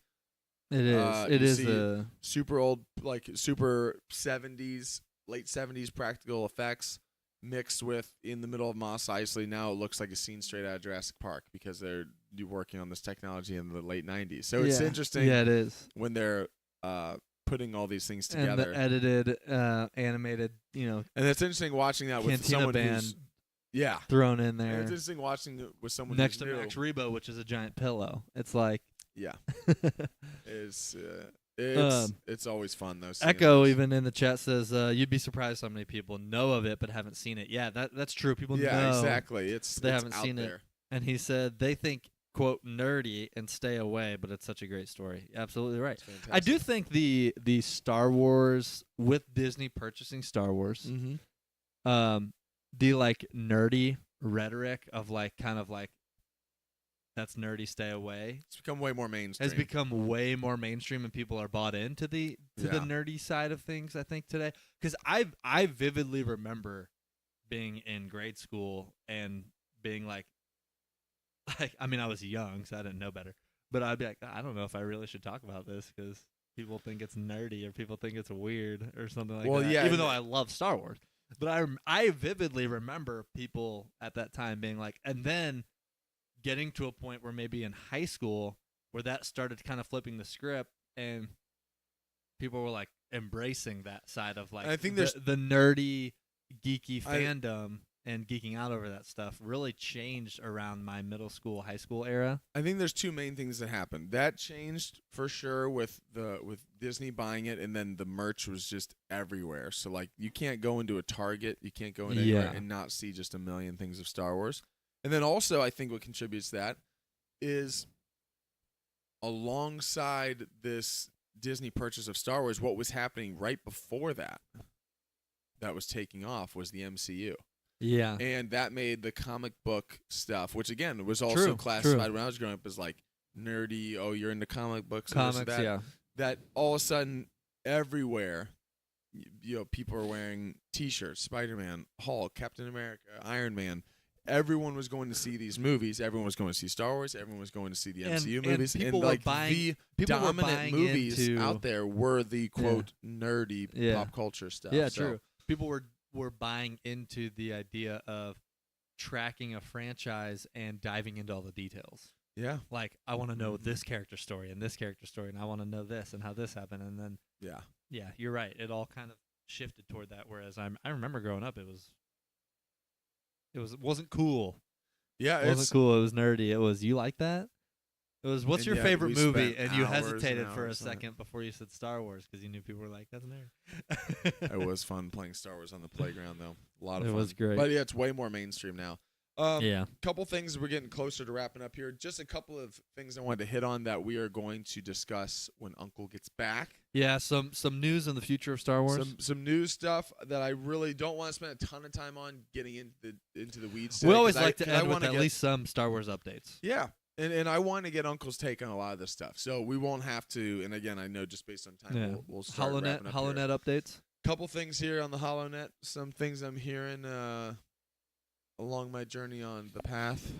S3: It is. It
S1: you
S3: is
S1: see super old, like super 70s, late 70s practical effects mixed with in the middle of Mos Eisley. Now it looks like a scene straight out of Jurassic Park because they're working on this technology in the late 90s. So it's interesting
S3: Yeah, it is.
S1: when they're putting all these things
S3: And
S1: together.
S3: the edited, animated,
S1: And it's interesting watching that with
S3: Cantina
S1: someone
S3: band
S1: who's yeah.
S3: thrown in
S1: And
S3: there
S1: it's interesting watching it with someone
S3: next
S1: who's
S3: to
S1: new.
S3: Max Rebo, which is a giant pillow. It's like
S1: Yeah, it's
S3: Um,
S1: it's always fun though. seeing
S3: Echo
S1: those.
S3: even in the chat says you'd be surprised how many people know of it but haven't seen it. Yeah, that's true. People
S1: Yeah,
S3: know,
S1: exactly. It's
S3: they
S1: it's
S3: haven't
S1: out
S3: seen it.
S1: there.
S3: and he said they think quote nerdy and stay away, but it's such a great story. Absolutely right.
S1: It's
S3: I do
S1: fantastic.
S3: think the Star Wars with Disney purchasing Star Wars,
S1: Mm-hmm.
S3: the like nerdy rhetoric of like kind of like that's nerdy, stay away.
S1: It's become way more mainstream.
S3: Has become way more mainstream, and people are bought into the nerdy side of things. I think today, because I vividly remember being in grade school and being like I mean, I was young, so I didn't know better, but I'd be like, I don't know if I really should talk about this because people think it's nerdy or people think it's weird or something like that.
S1: Yeah,
S3: even though I love Star Wars, but I vividly remember people at that time being like, and then getting to a point where maybe in high school where that started kind of flipping the script and people were like embracing that side of like
S1: I think
S3: the nerdy geeky fandom and geeking out over that stuff really changed around my middle school, high school era.
S1: I think there's two main things that happened. That changed for sure with Disney buying it, and then the merch was just everywhere. So like you can't go into a Target, you can't go into anywhere and not see just a million things of Star Wars. And then also I think what contributes to that is alongside this Disney purchase of Star Wars, what was happening right before that was taking off was the MCU.
S3: Yeah.
S1: And that made the comic book stuff, which again was also classified when I was growing up as like nerdy. Oh, you're into comic books.
S3: Comics,
S1: and this and that.
S3: yeah.
S1: That all of a sudden everywhere, people are wearing T-shirts, Spider-Man, Hulk, Captain America, Iron Man. Everyone was going to see these movies. Everyone was going to see Star Wars. Everyone was going to see the MCU movies.
S3: People
S1: and
S3: were
S1: like
S3: buying,
S1: the
S3: people were
S1: dominant
S3: buying
S1: movies
S3: into,
S1: out there were the quote nerdy pop culture stuff.
S3: Yeah,
S1: so.
S3: true. People were buying into the idea of tracking a franchise and diving into all the details.
S1: Yeah.
S3: Like, I want to know this character story and this character story, and I want to know this and how this happened. And then, yeah, you're right. It all kind of shifted toward that. Whereas I remember growing up, it wasn't cool.
S1: Yeah,
S3: it wasn't cool. It was nerdy. It was, you like that? It was, what's your favorite movie? And you hesitated for a second before you said Star Wars because you knew people were like, that's nerd.
S1: It was fun playing Star Wars on the playground, though. A lot of fun.
S3: It was great.
S1: But yeah, it's way more mainstream now.
S3: Yeah.
S1: Couple things. We're getting closer to wrapping up here. Just a couple of things I wanted to hit on that we are going to discuss when Uncle gets back.
S3: Yeah, some news in the future of Star Wars.
S1: Some news stuff that I really don't want to spend a ton of time on getting into the weeds
S3: We
S1: today,
S3: always like to end with at
S1: get,
S3: least some Star Wars updates.
S1: Yeah. And I want to get Uncle's take on a lot of this stuff. So we won't have to, and again, I know just based on time, we'll start wrapping up
S3: HoloNet
S1: here.
S3: updates.
S1: Couple things here on the HoloNet. Some things I'm hearing along my journey on the path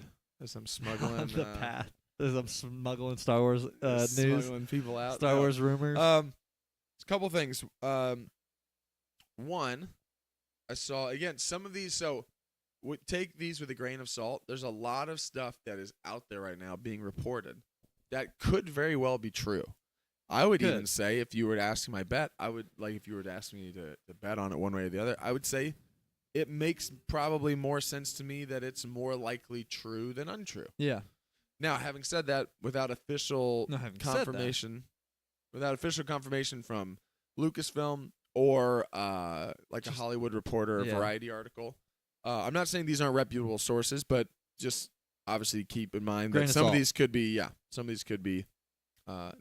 S1: as I'm smuggling
S3: the path. As I'm smuggling Star Wars news.
S1: Smuggling people out.
S3: Star Wars rumors.
S1: A couple things. One, I saw, again, some of these, so take these with a grain of salt. There's a lot of stuff that is out there right now being reported that could very well be true. I would even say, if you were to ask me my bet, if you were to ask me to bet on it one way or the other, I would say it makes probably more sense to me that it's more likely true than untrue.
S3: Yeah.
S1: Now, having said that, without official confirmation from Lucasfilm or like a Hollywood Reporter or Variety article, I'm not saying these aren't reputable sources, but just obviously keep in mind that some of these could be,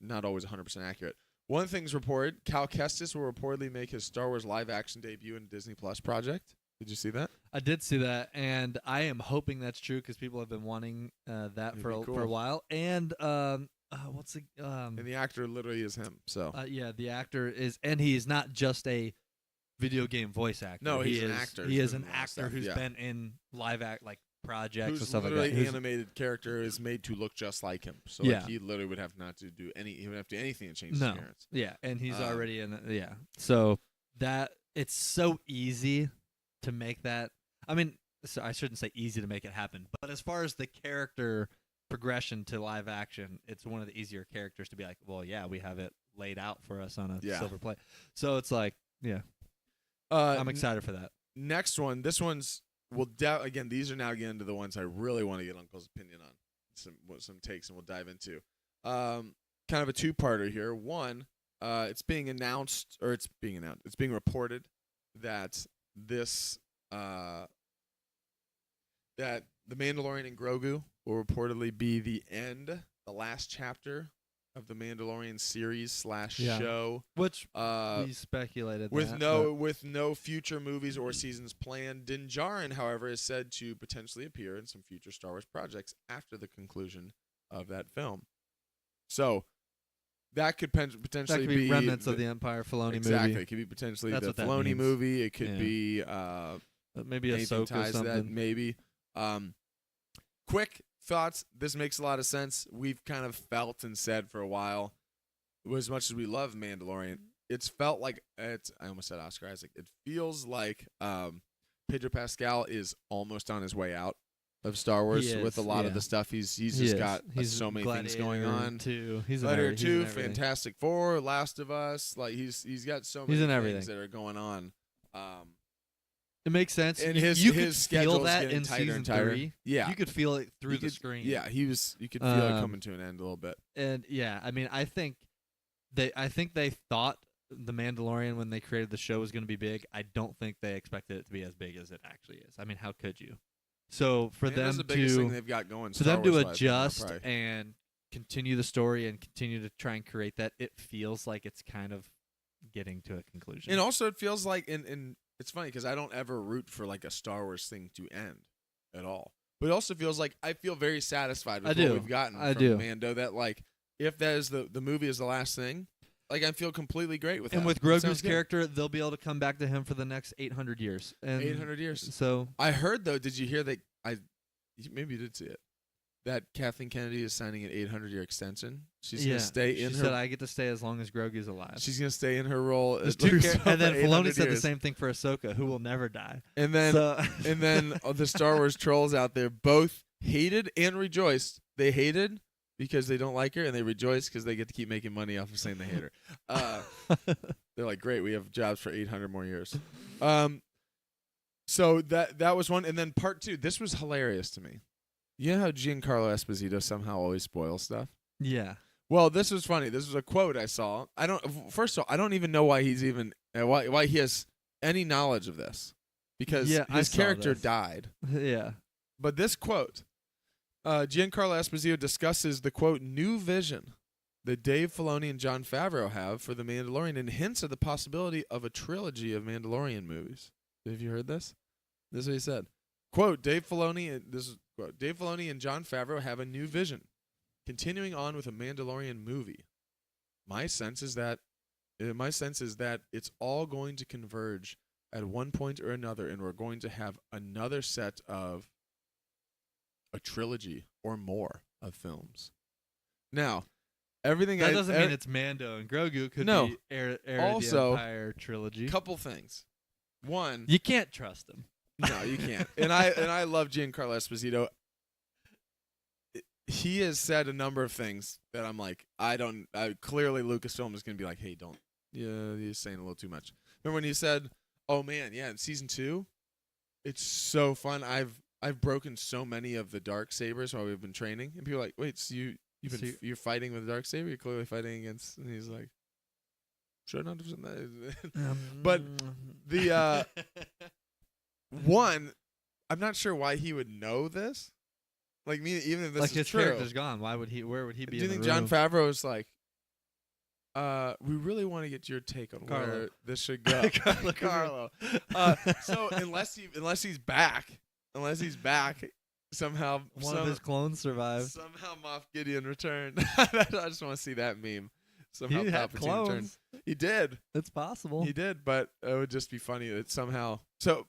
S1: not always 100% accurate. One thing's reported: Cal Kestis will reportedly make his Star Wars live-action debut in Disney Plus project. Did you see that?
S3: I did see that, and I am hoping that's true because people have been wanting that for a while. And what's the
S1: and the actor literally is him. So
S3: the actor is, and he's not just a video game voice actor.
S1: No, he's an actor.
S3: He is an actor who's been in live projects and stuff like that.
S1: Literally animated character is made to look just like him. So like, he literally would have not to do any. He would have to do anything to change his appearance.
S3: Yeah, and he's already in. So that it's so easy to make that. I mean, so I shouldn't say easy to make it happen, but as far as the character progression to live action, it's one of the easier characters to be like, well, yeah, we have it laid out for us on a silver plate. So it's like, I'm excited for that.
S1: Next one, this one's again. These are now getting into the ones I really want to get Uncle's opinion on. Some takes, and we'll dive into. Kind of a two-parter here. One, it's being announced, or it's being reported that this that the Mandalorian and Grogu will reportedly be the last chapter of the Mandalorian series /
S3: Yeah.
S1: show.
S3: Which
S1: Uh,
S3: we speculated
S1: with
S3: that,
S1: with no future movies or seasons planned. Din Djarin, however, is said to potentially appear in some future Star Wars projects after the conclusion of that film. So that could
S3: that
S1: potentially
S3: could be remnants of the Empire Filoni
S1: exactly.
S3: movie.
S1: It could be potentially
S3: That's
S1: the
S3: what that
S1: Filoni
S3: means.
S1: movie. It could
S3: Yeah.
S1: be
S3: Maybe
S1: anything
S3: Ahsoka
S1: ties to that.
S3: something.
S1: Maybe. Quick thoughts. This makes a lot of sense. We've kind of felt and said for a while, as much as we love Mandalorian, it's felt like I almost said Oscar Isaac. It feels like Pedro Pascal is almost on his way out of Star Wars with a lot of the stuff. He's just got so many things going on.
S3: He's
S1: Gladiator 2,
S3: in everything.
S1: Fantastic Four, Last of Us. Like he's got so many
S3: He's in
S1: things
S3: everything.
S1: that are going on.
S3: It makes sense.
S1: And
S3: you
S1: his
S3: you could
S1: schedule's
S3: feel that
S1: getting
S3: in
S1: tighter
S3: season
S1: and tighter.
S3: 3.
S1: Yeah.
S3: You could feel it through
S1: You
S3: the
S1: could-
S3: screen.
S1: Yeah, you could feel it coming to an end a little bit.
S3: And yeah, I mean, I think they thought the Mandalorian when they created the show was going to be big. I don't think they expected it to be as big as it actually is. I mean, how could you? So for
S1: And that's
S3: them
S1: the biggest thing
S3: to
S1: they've got going.
S3: for
S1: Star
S3: them to
S1: Wars-wise,
S3: adjust
S1: probably.
S3: and continue the story and continue to try and create that, it feels like it's kind of getting to a conclusion.
S1: And also, it feels like, and it's funny because I don't ever root for like a Star Wars thing to end at all. But it also feels like I feel very satisfied with
S3: I
S1: what
S3: do.
S1: we've gotten
S3: I
S1: from
S3: do.
S1: Mando. That like, if that is the movie is the last thing, like I feel completely great with
S3: and
S1: that.
S3: with
S1: It sounds
S3: Grogu's
S1: good.
S3: character, they'll be able to come back to him for the next 800 years. And
S1: 800 years.
S3: So
S1: I heard though. Did you hear that? Maybe you did see it. That Kathleen Kennedy is signing an 800-year extension. She's
S3: yeah,
S1: gonna stay in
S3: she
S1: her.
S3: said, "I get to stay as long as Grogu's alive."
S1: She's gonna stay in her role.
S3: There's
S1: at
S3: two
S1: least
S3: and then
S1: for
S3: Filoni
S1: 800
S3: said the
S1: years.
S3: same thing for Ahsoka, who will never die.
S1: And then
S3: So
S1: and then the Star Wars trolls out there both hated and rejoiced. They hated because they don't like her, and they rejoiced because they get to keep making money off of saying they hate her. They're like, great, we have jobs for 800 more years. So that was one, and then part 2. This was hilarious to me. You know how Giancarlo Esposito somehow always spoils stuff?
S3: yeah,
S1: Well, this was funny. This was a quote I saw. First of all, I don't even know why he's even why he has any knowledge of this, because
S3: Yeah, I
S1: his
S3: saw
S1: character
S3: this.
S1: died.
S3: yeah.
S1: But this quote, Giancarlo Esposito discusses the quote new vision that Dave Filoni and Jon Favreau have for The Mandalorian and hints at the possibility of a trilogy of Mandalorian movies. Have you heard this? This is what he said. Quote, Dave Filoni and Jon Favreau have a new vision, continuing on with a Mandalorian movie. My sense is that it's all going to converge at one point or another, and we're going to have another set of a trilogy or more of films. Now, everything
S3: That doesn't mean it's Mando and Grogu. Could
S1: No.
S3: be heir of the
S1: Also,
S3: Empire trilogy.
S1: couple things. One,
S3: You can't trust him.
S1: no, you can't. And I love Giancarlo Esposito. He has said a number of things that I'm like, clearly Lucasfilm is going to be like, hey, don't. Yeah, you're saying a little too much. Remember when he said, oh man, yeah, in season 2, it's so fun. I've broken so many of the dark sabers while we've been training, and people are like, wait, so you're fighting with a dark saber? You're clearly fighting against, and he's like, sure, not that. But the one, I'm not sure why he would know this. Like me, even if this
S3: like
S1: is
S3: his
S1: true.
S3: character's gone. Why would he? Where would he be?
S1: Do you
S3: in
S1: think
S3: the
S1: Jon
S3: room?
S1: Favreau's like, we really want to get your take on
S3: Carlo.
S1: where this should go?
S3: Carlo.
S1: So unless he's back somehow,
S3: One of his clones survived.
S1: somehow Moff Gideon returned. I just want to see that meme. Somehow
S3: He had
S1: Palpatine returned.
S3: clones.
S1: He did.
S3: It's possible.
S1: He did, but it would just be funny that somehow. So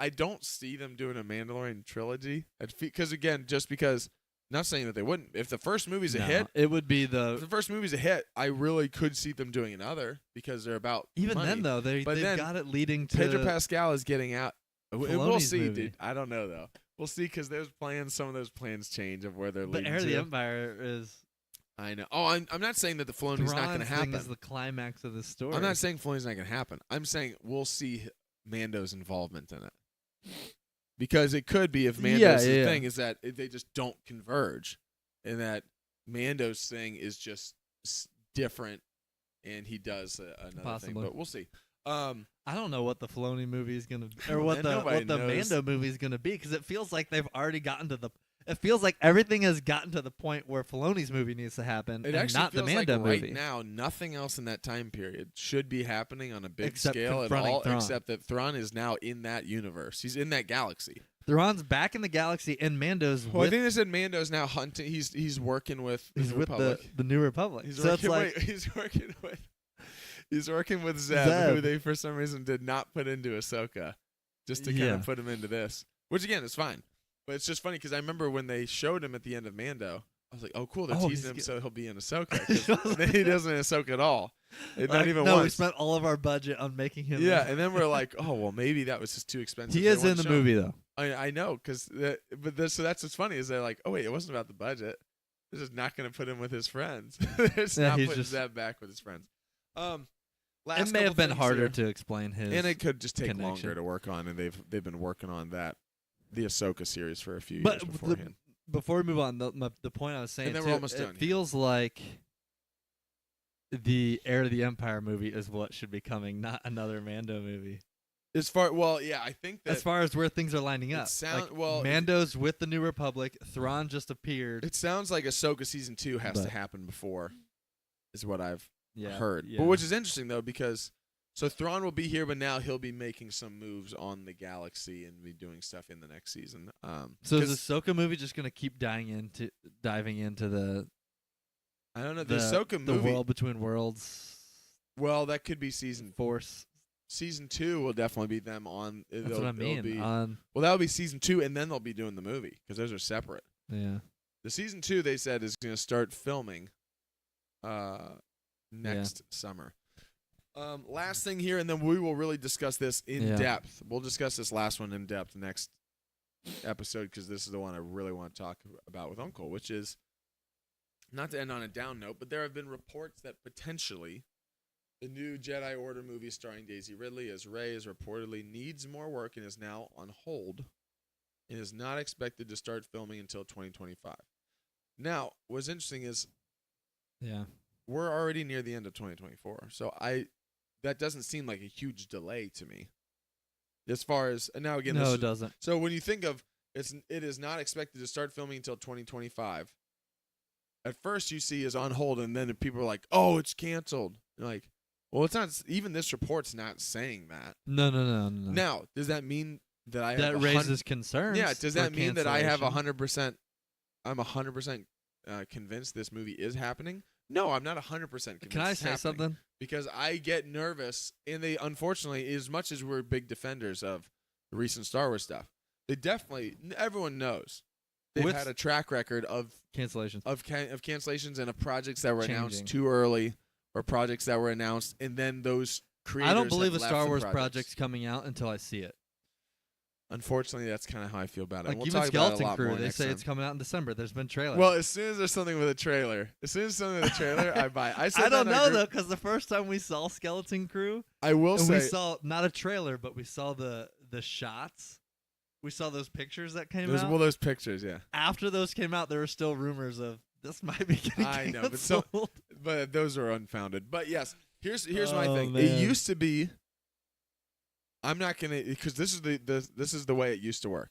S1: I don't see them doing a Mandalorian trilogy. Because again, not saying that they wouldn't. If the first movie's a
S3: No,
S1: hit,
S3: it would be
S1: if the
S3: the.
S1: first movie's a hit, I really could see them doing another because they're about
S3: Even
S1: money.
S3: then, though, they've
S1: then
S3: got it leading to.
S1: Pedro Pascal is getting out. And we'll
S3: Filoni's
S1: see,
S3: movie.
S1: dude. I don't know though. We'll see because some of those plans change of where they're
S3: But
S1: leading
S3: Heir of the
S1: to.
S3: Empire is.
S1: I know. Oh, I'm not saying that the Filoni's not going to
S3: Thrawn's thing
S1: happen.
S3: is the climax of the story.
S1: I'm not saying Filoni's not going to happen. I'm saying we'll see Mando's involvement in it. Because it could be if Mando's thing is that they just don't converge, and that Mando's thing is just different, and he does another thing.
S3: Possibly.
S1: But we'll see.
S3: I don't know what the Filoni movie is gonna, or
S1: Man,
S3: what the
S1: nobody knows.
S3: Mando movie is gonna be, because it feels like they've already gotten to the. It feels like everything has gotten to the point where Filoni's movie needs to happen,
S1: It
S3: and
S1: actually
S3: not the
S1: feels like
S3: Mando
S1: right
S3: movie.
S1: now, nothing else in that time period should be happening on a big
S3: Except
S1: scale at
S3: confronting
S1: all,
S3: Thrawn.
S1: except that Thrawn is now in that universe. He's in that galaxy.
S3: Thrawn's back in the galaxy, and Mando's
S1: Well, I
S3: with,
S1: think they said Mando's now hunting. He's working with the
S3: he's
S1: New
S3: with
S1: Republic.
S3: the New Republic.
S1: He's
S3: So it's
S1: working.
S3: like,
S1: Wait, he's working with Zeb,
S3: Zeb.
S1: who they for some reason did not put into Ahsoka, just to kind
S3: Yeah.
S1: of put him into this. Which again is fine, but it's just funny because I remember when they showed him at the end of Mando, I was like, "Oh, cool! They're
S3: Oh,
S1: teasing him
S3: he's
S1: so he'll be in Ahsoka." 'Cause then he doesn't in Ahsoka at all. Not
S3: like,
S1: even
S3: no, we
S1: once.
S3: spent all of our budget on making him.
S1: Yeah, and then we're like, "Oh, well, maybe that was just too expensive."
S3: he
S1: They
S3: is in
S1: won't
S3: the
S1: show him.
S3: movie though.
S1: I know, because so that's what's funny is they're like, "Oh wait, it wasn't about the budget. They're just not going to put him with his friends. They're just
S3: Yeah,
S1: not
S3: he's
S1: putting
S3: just-
S1: Zeb back with his friends."
S3: It may have been harder to explain his.
S1: and it could just take
S3: connection.
S1: longer to work on, and they've been working on the Ahsoka series for a few
S3: But
S1: years beforehand.
S3: Before we move on, the point I was saying,
S1: And then
S3: too,
S1: we're almost
S3: it
S1: done, yeah.
S3: feels like the Heir to the Empire movie is what should be coming, not another Mando movie.
S1: I think that
S3: As far as where things are lining
S1: it
S3: up,
S1: sound-
S3: like,
S1: well,
S3: Mando's with the New Republic. Thrawn just appeared.
S1: it sounds like Ahsoka season 2 has to
S3: But-
S1: happen before, is what I've
S3: Yeah,
S1: heard.
S3: yeah.
S1: But which is interesting though, because so Thrawn will be here, but now he'll be making some moves on the galaxy and be doing stuff in the next season.
S3: So is
S1: 'cause-
S3: Ahsoka movie just gonna keep diving into the
S1: I don't know, the Ahsoka
S3: the
S1: movie.
S3: world between worlds
S1: Well, that could be season
S3: force?
S1: Season 2 will definitely be them on.
S3: That's what I mean. On
S1: Well, that'll be season 2, and then they'll be doing the movie because those are separate.
S3: yeah.
S1: The season 2 they said is going to start filming next summer. Last thing here, and then we will really discuss this in
S3: Yeah.
S1: depth. We'll discuss this last one in depth next episode because this is the one I really want to talk about with Uncle, which is not to end on a down note, but there have been reports that potentially the new Jedi Order movie starring Daisy Ridley as Rey is reportedly needs more work and is now on hold and is not expected to start filming until 2025. Now, what's interesting is
S3: Yeah.
S1: we're already near the end of 2024. So that doesn't seem like a huge delay to me. As far as and now again,
S3: No,
S1: this
S3: it
S1: is,
S3: doesn't.
S1: so when you think of it is not expected to start filming until 2025. At first, you see is on hold, and then people are like, "Oh, it's canceled." You're like, well, it's not. Even this report's not saying that.
S3: No.
S1: Now, does that mean that I have
S3: That raises concerns.
S1: Yeah, does
S3: for
S1: that mean that I have
S3: cancellation.
S1: 100%? I'm 100% convinced this movie is happening. No, I'm not 100% convinced.
S3: Can I
S1: it's
S3: say
S1: happening.
S3: something?
S1: Because I get nervous, and they unfortunately, as much as we're big defenders of the recent Star Wars stuff, they definitely everyone knows they've
S3: With-
S1: had a track record of
S3: Cancellations.
S1: cancellations and of projects that were announced
S3: Changing.
S1: too early, or projects that were announced, and then those creators.
S3: I don't believe a
S1: have left
S3: Star
S1: the
S3: Wars
S1: projects.
S3: project's coming out until I see it.
S1: Unfortunately, that's kind of how I feel about it.
S3: Like
S1: And we'll
S3: even
S1: talk about it a
S3: Skeleton
S1: lot
S3: Crew,
S1: more
S3: they
S1: next
S3: say
S1: time.
S3: it's coming out in December. There's been trailers.
S1: Well, as soon as there's something with a trailer, I buy. I said
S3: I don't
S1: that in our
S3: know
S1: group-
S3: though, because the first time we saw Skeleton Crew,
S1: I will
S3: and
S1: say
S3: we saw not a trailer, but we saw the shots. We saw those pictures that came
S1: those,
S3: out.
S1: well, those pictures, yeah.
S3: After those came out, there were still rumors of this might be getting
S1: I know,
S3: canceled.
S1: but but those are unfounded. But yes, here's my
S3: Oh,
S1: thing.
S3: man.
S1: It used to be. I'm not gonna because this is the way it used to work.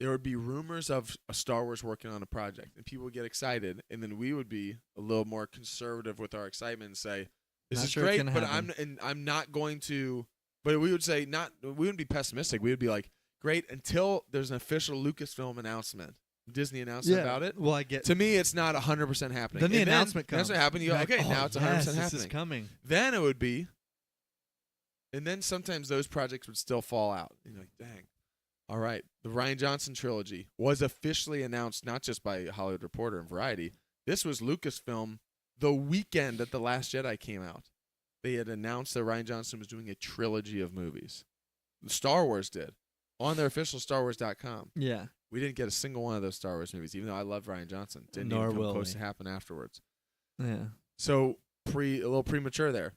S1: There would be rumors of a Star Wars working on a project, and people would get excited, and then we would be a little more conservative with our excitement and say, "This
S3: Not
S1: is
S3: sure it's
S1: great,"
S3: gonna
S1: but
S3: happen.
S1: I'm not going to. But we would say not. We wouldn't be pessimistic. We would be like, "Great," until there's an official Lucasfilm announcement, Disney announcement about it.
S3: Well, I get.
S1: To me, it's not 100% happening.
S3: Then the
S1: And
S3: announcement comes.
S1: That's what happened. You go,
S3: You're like,
S1: okay,
S3: oh,
S1: now it's 100%
S3: yes,
S1: happening.
S3: This is coming.
S1: Then it would be, and then sometimes those projects would still fall out. You're like, dang. All right, the Rian Johnson trilogy was officially announced not just by Hollywood Reporter and Variety. This was Lucasfilm the weekend that The Last Jedi came out. They had announced that Rian Johnson was doing a trilogy of movies. Star Wars did on their official StarWars.com.
S3: Yeah.
S1: We didn't get a single one of those Star Wars movies, even though I love Rian Johnson. Didn't
S3: Nor
S1: even come
S3: will
S1: close
S3: we.
S1: to happen afterwards.
S3: Yeah.
S1: So a little premature there.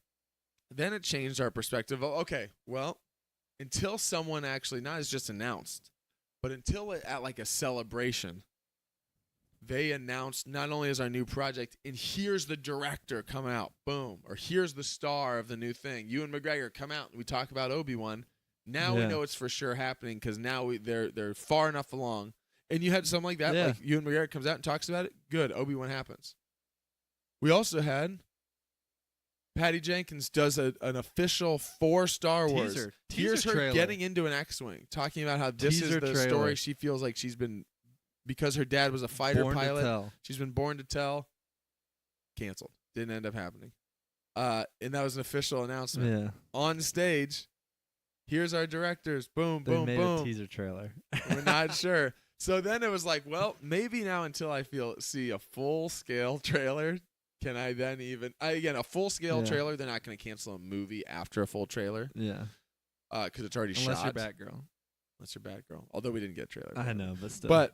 S1: Then it changed our perspective. Okay, well, until someone actually not as just announced, but until it, at like a celebration, they announced not only as our new project, and here's the director coming out, boom, or here's the star of the new thing. Ewan McGregor come out, and we talk about Obi-Wan. Now we
S3: Yeah.
S1: know it's for sure happening because now they're far enough along. And you had something like that,
S3: Yeah.
S1: like Ewan McGregor comes out and talks about it. Good, Obi-Wan happens. We also had Patty Jenkins does an official for Star Wars.
S3: Teaser
S1: Here's her
S3: trailer.
S1: getting into an X-wing, talking about how this
S3: Teaser
S1: is the
S3: trailer.
S1: story she feels like she's been, because her dad was a fighter
S3: Born to
S1: pilot.
S3: tell.
S1: She's been born to tell. Canceled. Didn't end up happening. And that was an official announcement.
S3: Yeah.
S1: On stage, here's our directors. Boom,
S3: They
S1: boom,
S3: made
S1: boom.
S3: a teaser trailer.
S1: We're not sure. So then it was like, well, maybe now until I see a full-scale trailer, can I then again, a full-scale
S3: Yeah.
S1: trailer, they're not going to cancel a movie after a full trailer
S3: Yeah.
S1: because it's already
S3: Unless
S1: shot.
S3: you're Batgirl.
S1: Unless you're Batgirl. Although we didn't get a trailer.
S3: I know, but still.
S1: But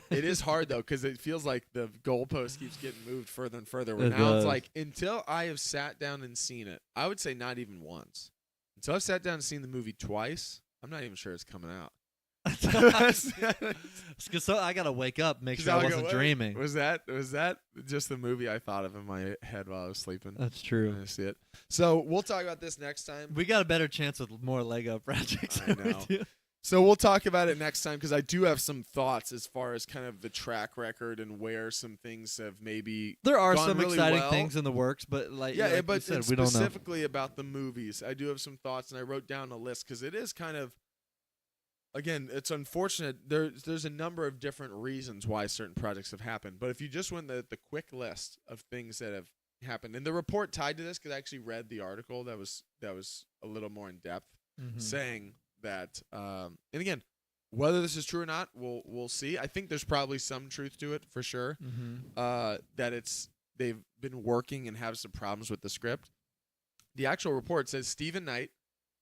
S1: it is hard, though, because it feels like the goalpost keeps getting moved further and further. Where
S3: It
S1: now
S3: does.
S1: it's like, until I have sat down and seen it, I would say not even once. Until I've sat down and seen the movie twice, I'm not even sure it's coming out.
S3: So I gotta wake up, make sure I
S1: I'll go,
S3: wasn't
S1: "What?
S3: dreaming.
S1: Was that just the movie I thought of in my head while I was sleeping?
S3: That's true.
S1: I see it. So we'll talk about this next time.
S3: We got a better chance with more Lego projects.
S1: I
S3: than we
S1: know.
S3: do.
S1: So we'll talk about it next time because I do have some thoughts as far as kind of the track record and where some things have maybe
S3: There are
S1: gone
S3: some
S1: really
S3: exciting
S1: well.
S3: things in the works, but like
S1: Yeah,
S3: like
S1: but
S3: you said,
S1: it's
S3: we don't know.
S1: specifically about the movies. I do have some thoughts, and I wrote down a list because it is kind of, again, it's unfortunate. There's a number of different reasons why certain projects have happened. But if you just went the quick list of things that have happened, and the report tied to this, because I actually read the article that was a little more in depth,
S3: Mhm.
S1: saying that, and again, whether this is true or not, we'll see. I think there's probably some truth to it for sure.
S3: Mhm.
S1: That they've been working and have some problems with the script. The actual report says Stephen Knight,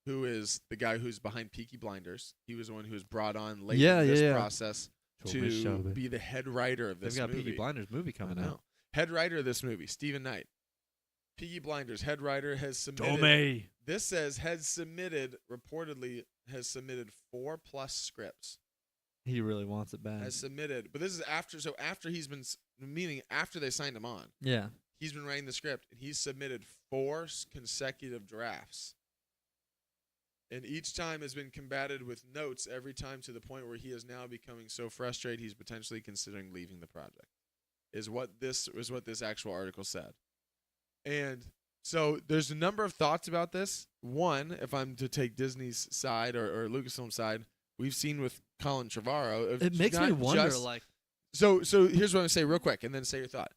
S1: who is the guy who's behind Peaky Blinders, he was the one who was brought on late in this process to be the head writer of this
S3: They've got
S1: movie.
S3: Peaky Blinders movie coming out.
S1: Head writer of this movie, Stephen Knight. Peaky Blinders head writer has submitted.
S3: Tomei.
S1: This says reportedly has submitted 4+ scripts.
S3: He really wants it bad.
S1: Has submitted, but this is after he's been, meaning after they signed him on,
S3: Yeah.
S1: he's been writing the script and he's submitted 4 consecutive drafts. And each time has been combated with notes every time, to the point where he is now becoming so frustrated he's potentially considering leaving the project. Is what this actual article said. And so there's a number of thoughts about this. One, if I'm to take Disney's side or Lucasfilm's side, we've seen with Colin Trevorrow.
S3: It makes me wonder, like.
S1: So here's what I'm going to say real quick, and then say your thought.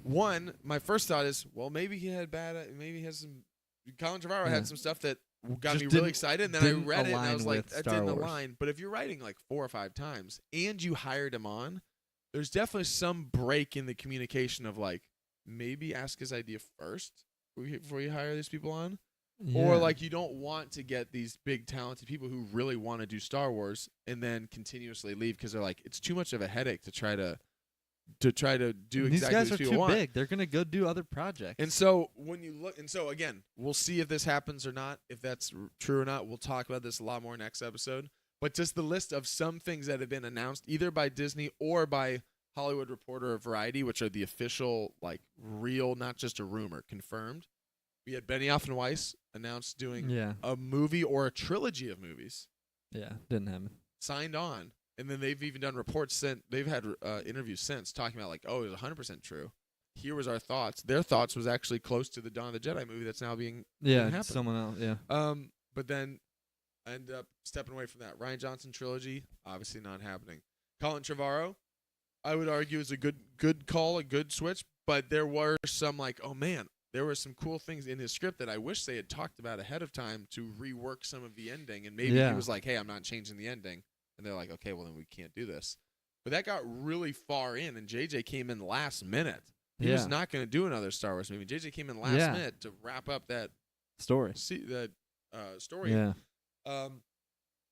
S1: One, my first thought is, well, maybe he has some. Colin Trevorrow had some stuff that got
S3: Just
S1: me really
S3: didn't-
S1: excited, and then I
S3: didn't
S1: read it and I
S3: align
S1: was like,
S3: with
S1: that
S3: Star
S1: didn't
S3: Wars.
S1: align. But if you're writing like 4 or 5 times and you hired him on, there's definitely some break in the communication of like, maybe ask his idea first before you hire these people on. Or like, you don't want to get these big talented people who really want to do Star Wars and then continuously leave because they're like, it's too much of a headache to try to do
S3: These
S1: exactly
S3: guys
S1: what
S3: are
S1: people
S3: too
S1: want.
S3: big. They're gonna go do other projects.
S1: And so when you look, and so again, we'll see if this happens or not. If that's true or not, we'll talk about this a lot more next episode. But just the list of some things that have been announced either by Disney or by Hollywood Reporter or Variety, which are the official, like, real, not just a rumor, confirmed. We had Benioff and Weiss announced doing a movie or a trilogy of movies.
S3: Yeah, didn't happen.
S1: Signed on. And then they've even done reports they've had interviews since talking about like, oh, it was 100% true. Here was our thoughts. Their thoughts was actually close to the Dawn of the Jedi movie that's now being happening.
S3: Someone else. Yeah.
S1: But then I ended up stepping away from that. Rian Johnson trilogy, obviously not happening. Colin Trevorrow, I would argue is a good call, a good switch. But there were some like, oh man, there were some cool things in his script that I wish they had talked about ahead of time to rework some of the ending. And maybe he was like, hey, I'm not changing the ending. And they're like, okay, well, then we can't do this. But that got really far in, and JJ came in last minute. He was not going to do another Star Wars movie. JJ came in last minute to wrap up that
S3: story.
S1: Story.
S3: Yeah.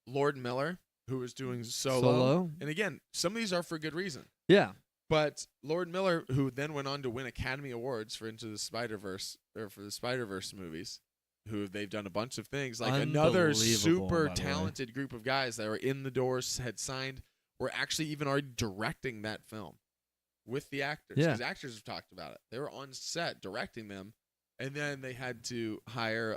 S1: Lord Miller, who was doing Solo. And again, some of these are for good reason.
S3: Yeah.
S1: But Lord Miller, who then went on to win Academy Awards for Into the Spider-Verse, or for the Spider-Verse movies, who they've done a bunch of things. Like another super talented group of guys that were in the doors, had signed, were actually even already directing that film with the actors. Because actors have talked about it. They were on set directing them, and then they had to hire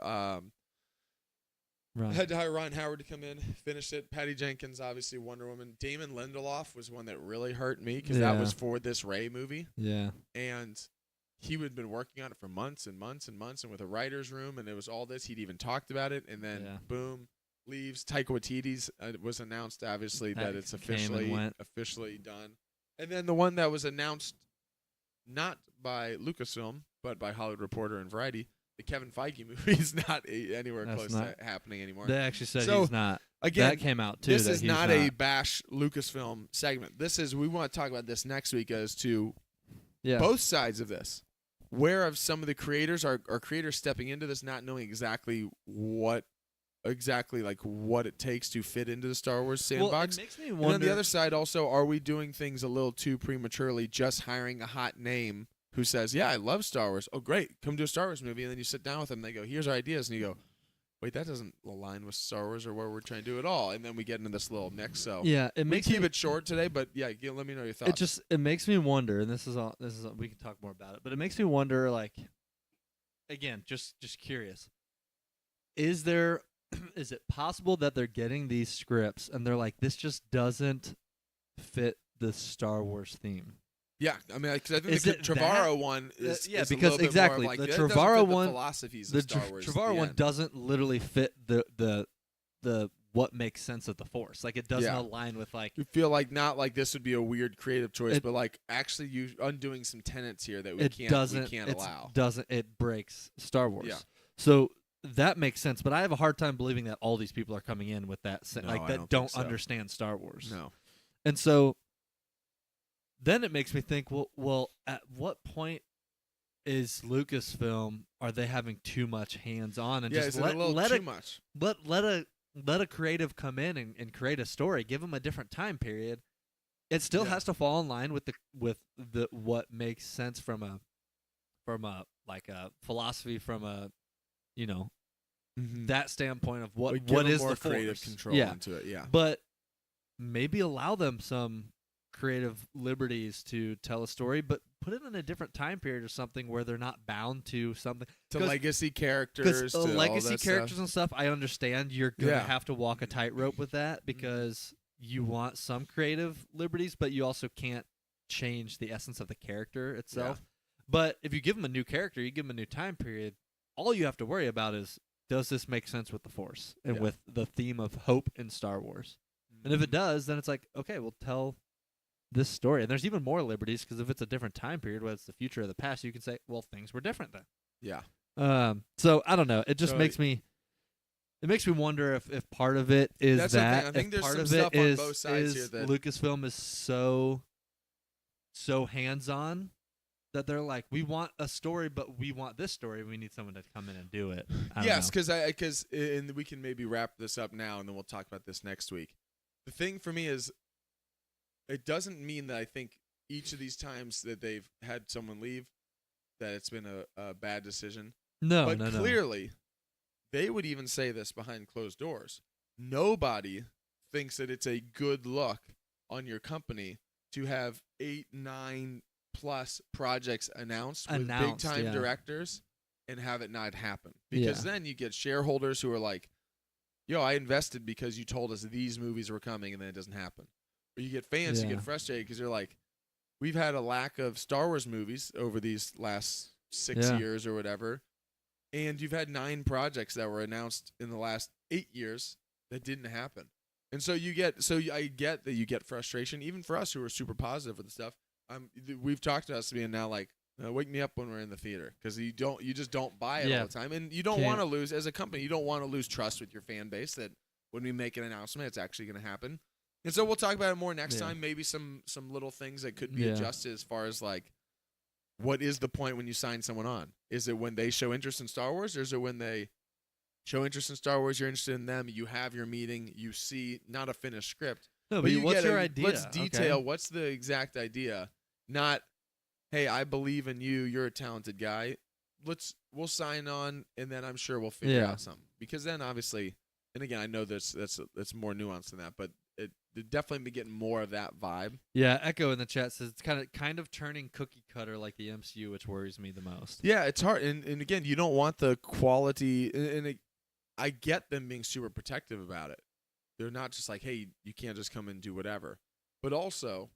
S1: Had to hire Ron Howard to come in, finish it. Patty Jenkins, obviously Wonder Woman. Damon Lindelof was one that really hurt me because that was for this Ray movie.
S3: Yeah.
S1: And he had been working on it for months and months and months, and with a writer's room, and it was all this. He'd even talked about it, and then boom, leaves. Taika Waititi's was announced, obviously, that it's officially done. And then the one that was announced not by Lucasfilm, but by Hollywood Reporter and Variety, the Kevin Feige movie is not anywhere close to happening anymore.
S3: They actually said he's not.
S1: Again,
S3: that came out too.
S1: This is not a bash Lucasfilm segment. We want to talk about this next week as to both sides of this. Where of some of the creators are creators stepping into this, not knowing exactly what it takes to fit into the Star Wars sandbox.
S3: Well, it makes me wonder.
S1: And on the other side, also, are we doing things a little too prematurely, just hiring a hot name who says, "Yeah, I love Star Wars. Oh, great, come do a Star Wars movie," and then you sit down with them, and they go, "Here's our ideas," and you go, "Wait, that doesn't align with Star Wars or what we're trying to do at all." And then we get into this little mix. So
S3: it makes
S1: keep it short today, but let me know your thoughts.
S3: It makes me wonder, and this is all we can talk more about it, but it makes me wonder, like, again, just curious. Is it possible that they're getting these scripts and they're like, this just doesn't fit the Star Wars theme?
S1: Yeah, I mean, because I think the Trevorrow one is
S3: because exactly
S1: like,
S3: the
S1: Trevorrow one, the philosophies of Star Wars.
S3: Trevorrow one doesn't literally fit the what makes sense of the Force. Like, it doesn't align with, like,
S1: you feel like not like this would be a weird creative choice, but like actually you undoing some tenets here that we can't allow.
S3: It breaks Star Wars.
S1: Yeah.
S3: So that makes sense, but I have a hard time believing that all these people are coming in with that don't understand Star Wars.
S1: No.
S3: And so then it makes me think, well, at what point is Lucasfilm, are they having too much hands-on and just let a creative come in and create a story, give them a different time period? It still has to fall in line with the what makes sense from a philosophy, from a that standpoint of what is
S1: more
S3: the
S1: creative
S3: Force.
S1: control into it. Yeah,
S3: but maybe allow them some creative liberties to tell a story, but put it in a different time period or something where they're not bound to something.
S1: To legacy characters.
S3: Because legacy characters
S1: stuff.
S3: And stuff, I understand you're going to have to walk a tightrope with that because you want some creative liberties, but you also can't change the essence of the character itself. Yeah. But if you give them a new character, you give them a new time period, all you have to worry about is, does this make sense with the Force and with the theme of hope in Star Wars? And if it does, then it's like, okay, we'll tell this story. And there's even more liberties, because if it's a different time period, whether it's the future or the past, you can say, well, things were different then.
S1: Yeah.
S3: So I don't know. It just makes me wonder if part of it is
S1: that's
S3: that.
S1: I think
S3: if
S1: there's
S3: part
S1: some
S3: of
S1: stuff
S3: it
S1: on
S3: is,
S1: both sides here that
S3: Lucasfilm is so hands-on that they're like, we want a story, but we want this story. We need someone to come in and do it.
S1: Yes, because and we can maybe wrap this up now, and then we'll talk about this next week. The thing for me is, it doesn't mean that I think each of these times that they've had someone leave, that it's been a bad decision.
S3: No,
S1: but clearly, they would even say this behind closed doors. Nobody thinks that it's a good look on your company to have 8, 9 plus projects announced with big time directors and have it not happen. Because then you get shareholders who are like, yo, I invested because you told us these movies were coming, and then it doesn't happen. Or you get fans who get frustrated because they're like, we've had a lack of Star Wars movies over these last 6 years or whatever, and you've had 9 projects that were announced in the last 8 years that didn't happen. And so I get that you get frustration, even for us who are super positive with the stuff. We've talked to us being now like, wake me up when we're in the theater, because you just don't buy it all the time, and you don't want to lose, as a company, you don't want to lose trust with your fan base that when we make an announcement, it's actually going to happen. And so we'll talk about it more next time. Maybe some little things that could be adjusted as far as like, what is the point when you sign someone on? Is it when they show interest in Star Wars, or is it when they show interest in Star Wars, you're interested in them, you have your meeting, you see not a finished script.
S3: No, but what's your idea?
S1: Let's detail what's the exact idea. Not, hey, I believe in you, you're a talented guy. We'll sign on, and then I'm sure we'll figure out something. Because then obviously, and again, I know that's more nuanced than that, but it definitely be getting more of that vibe.
S3: Yeah, Echo in the chat says it's kind of turning cookie cutter like the MCU, which worries me the most.
S1: Yeah, it's hard, and again, you don't want the quality, and I get them being super protective about it. They're not just like, hey, you can't just come and do whatever. But also,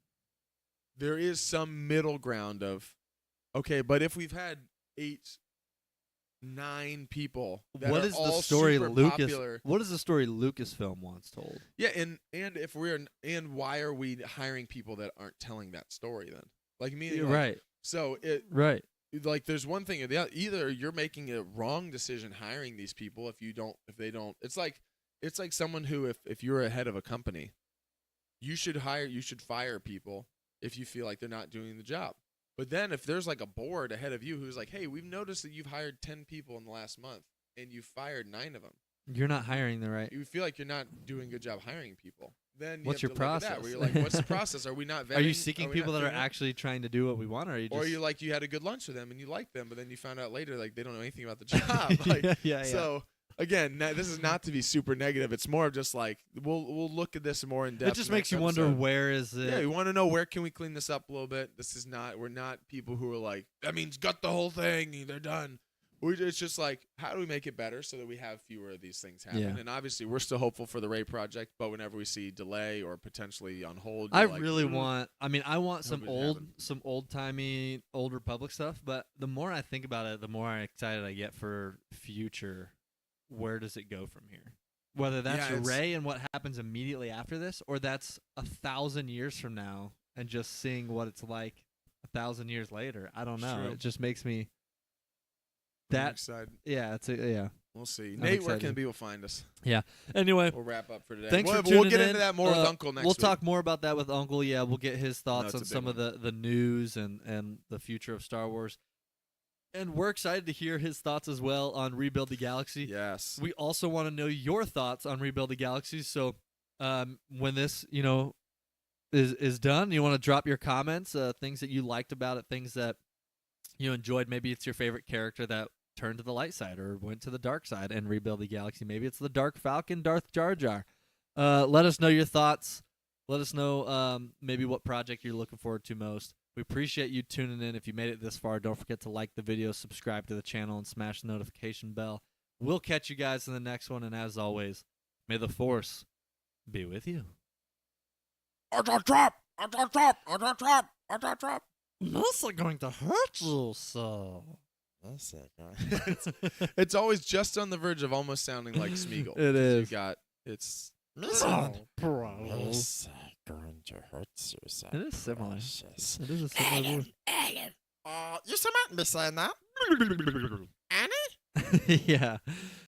S1: there is some middle ground of, okay, but if we've had 9 people that
S3: What
S1: are
S3: is the
S1: all
S3: story
S1: super
S3: Lucas?
S1: popular,
S3: What is the story Lucasfilm once told?
S1: yeah, and if why are we hiring people that aren't telling that story then? Like meaning, like,
S3: Right.
S1: So
S3: Right.
S1: like there's one thing, either you're making a wrong decision hiring these people if they don't. It's like someone who if you're a head of a company, you should fire people if you feel like they're not doing the job. But then if there's like a board ahead of you who's like, hey, we've noticed that you've hired 10 people in the last month and you fired 9 of them.
S3: You're not hiring the right.
S1: You feel like you're not doing a good job hiring people. Then
S3: What's
S1: you
S3: your
S1: have to look at that,
S3: process?
S1: where you're like, what's the process? Are we not vetting?
S3: Are you seeking
S1: we
S3: people
S1: not
S3: that are
S1: figuring out?
S3: actually trying to do what we want, or are you just?
S1: Or you had a good lunch with them and you liked them, but then you found out later like they don't know anything about the job. Like,
S3: yeah.
S1: So again, this is not to be super negative. It's more of just like we'll look at this more in depth.
S3: It just makes you wonder, where is it?
S1: Yeah, we want to know, where can we clean this up a little bit. We're not people who are like, that means gut the whole thing, they're done. It's just like, how do we make it better so that we have fewer of these things happen?
S3: Yeah.
S1: And obviously, we're still hopeful for the Ray project, but whenever we see delay or potentially on hold,
S3: I
S1: you're like,
S3: really want. I mean, I want some
S1: Hope it happen.
S3: old timey, old Republic stuff. But the more I think about it, the more excited I get for future. Where does it go from here? Whether that's Ray and what happens immediately after this, or that's 1,000 years from now, and just seeing what it's like 1,000 years later. I don't know.
S1: True.
S3: It just makes me.
S1: I'm excited.
S3: Yeah, yeah.
S1: We'll see.
S3: I'm
S1: Nate, where
S3: excited.
S1: can people find us?
S3: Anyway,
S1: We'll wrap up for today.
S3: thanks for
S1: We'll
S3: tuning
S1: get
S3: in.
S1: into that more with Uncle next
S3: We'll
S1: week.
S3: talk more about that with Uncle. Yeah, we'll get his thoughts
S1: it's
S3: on
S1: a big
S3: some of the news and the future of Star Wars. And we're excited to hear his thoughts as well on Rebuild the Galaxy.
S1: Yes.
S3: We also want to know your thoughts on Rebuild the Galaxy. So when this, is done, you want to drop your comments, things that you liked about it, things that you enjoyed. Maybe it's your favorite character that turned to the light side or went to the dark side and Rebuild the Galaxy. Maybe it's the Dark Falcon, Darth Jar Jar. Let us know your thoughts. Let us know maybe what project you're looking forward to most. We appreciate you tuning in. If you made it this far, don't forget to like the video, subscribe to the channel, and smash the notification bell. We'll catch you guys in the next one, and as always, may the Force be with you.
S2: Drop! This is going to hurt you, so. That's it, guys.
S1: It's always just on the verge of almost sounding like Smeagol.
S3: It is.
S1: It's
S2: This is going to hurt you, so.
S3: It is similar.
S2: precious.
S3: It is a similar voice.
S2: You still might be saying that. Annie?
S3: Yeah.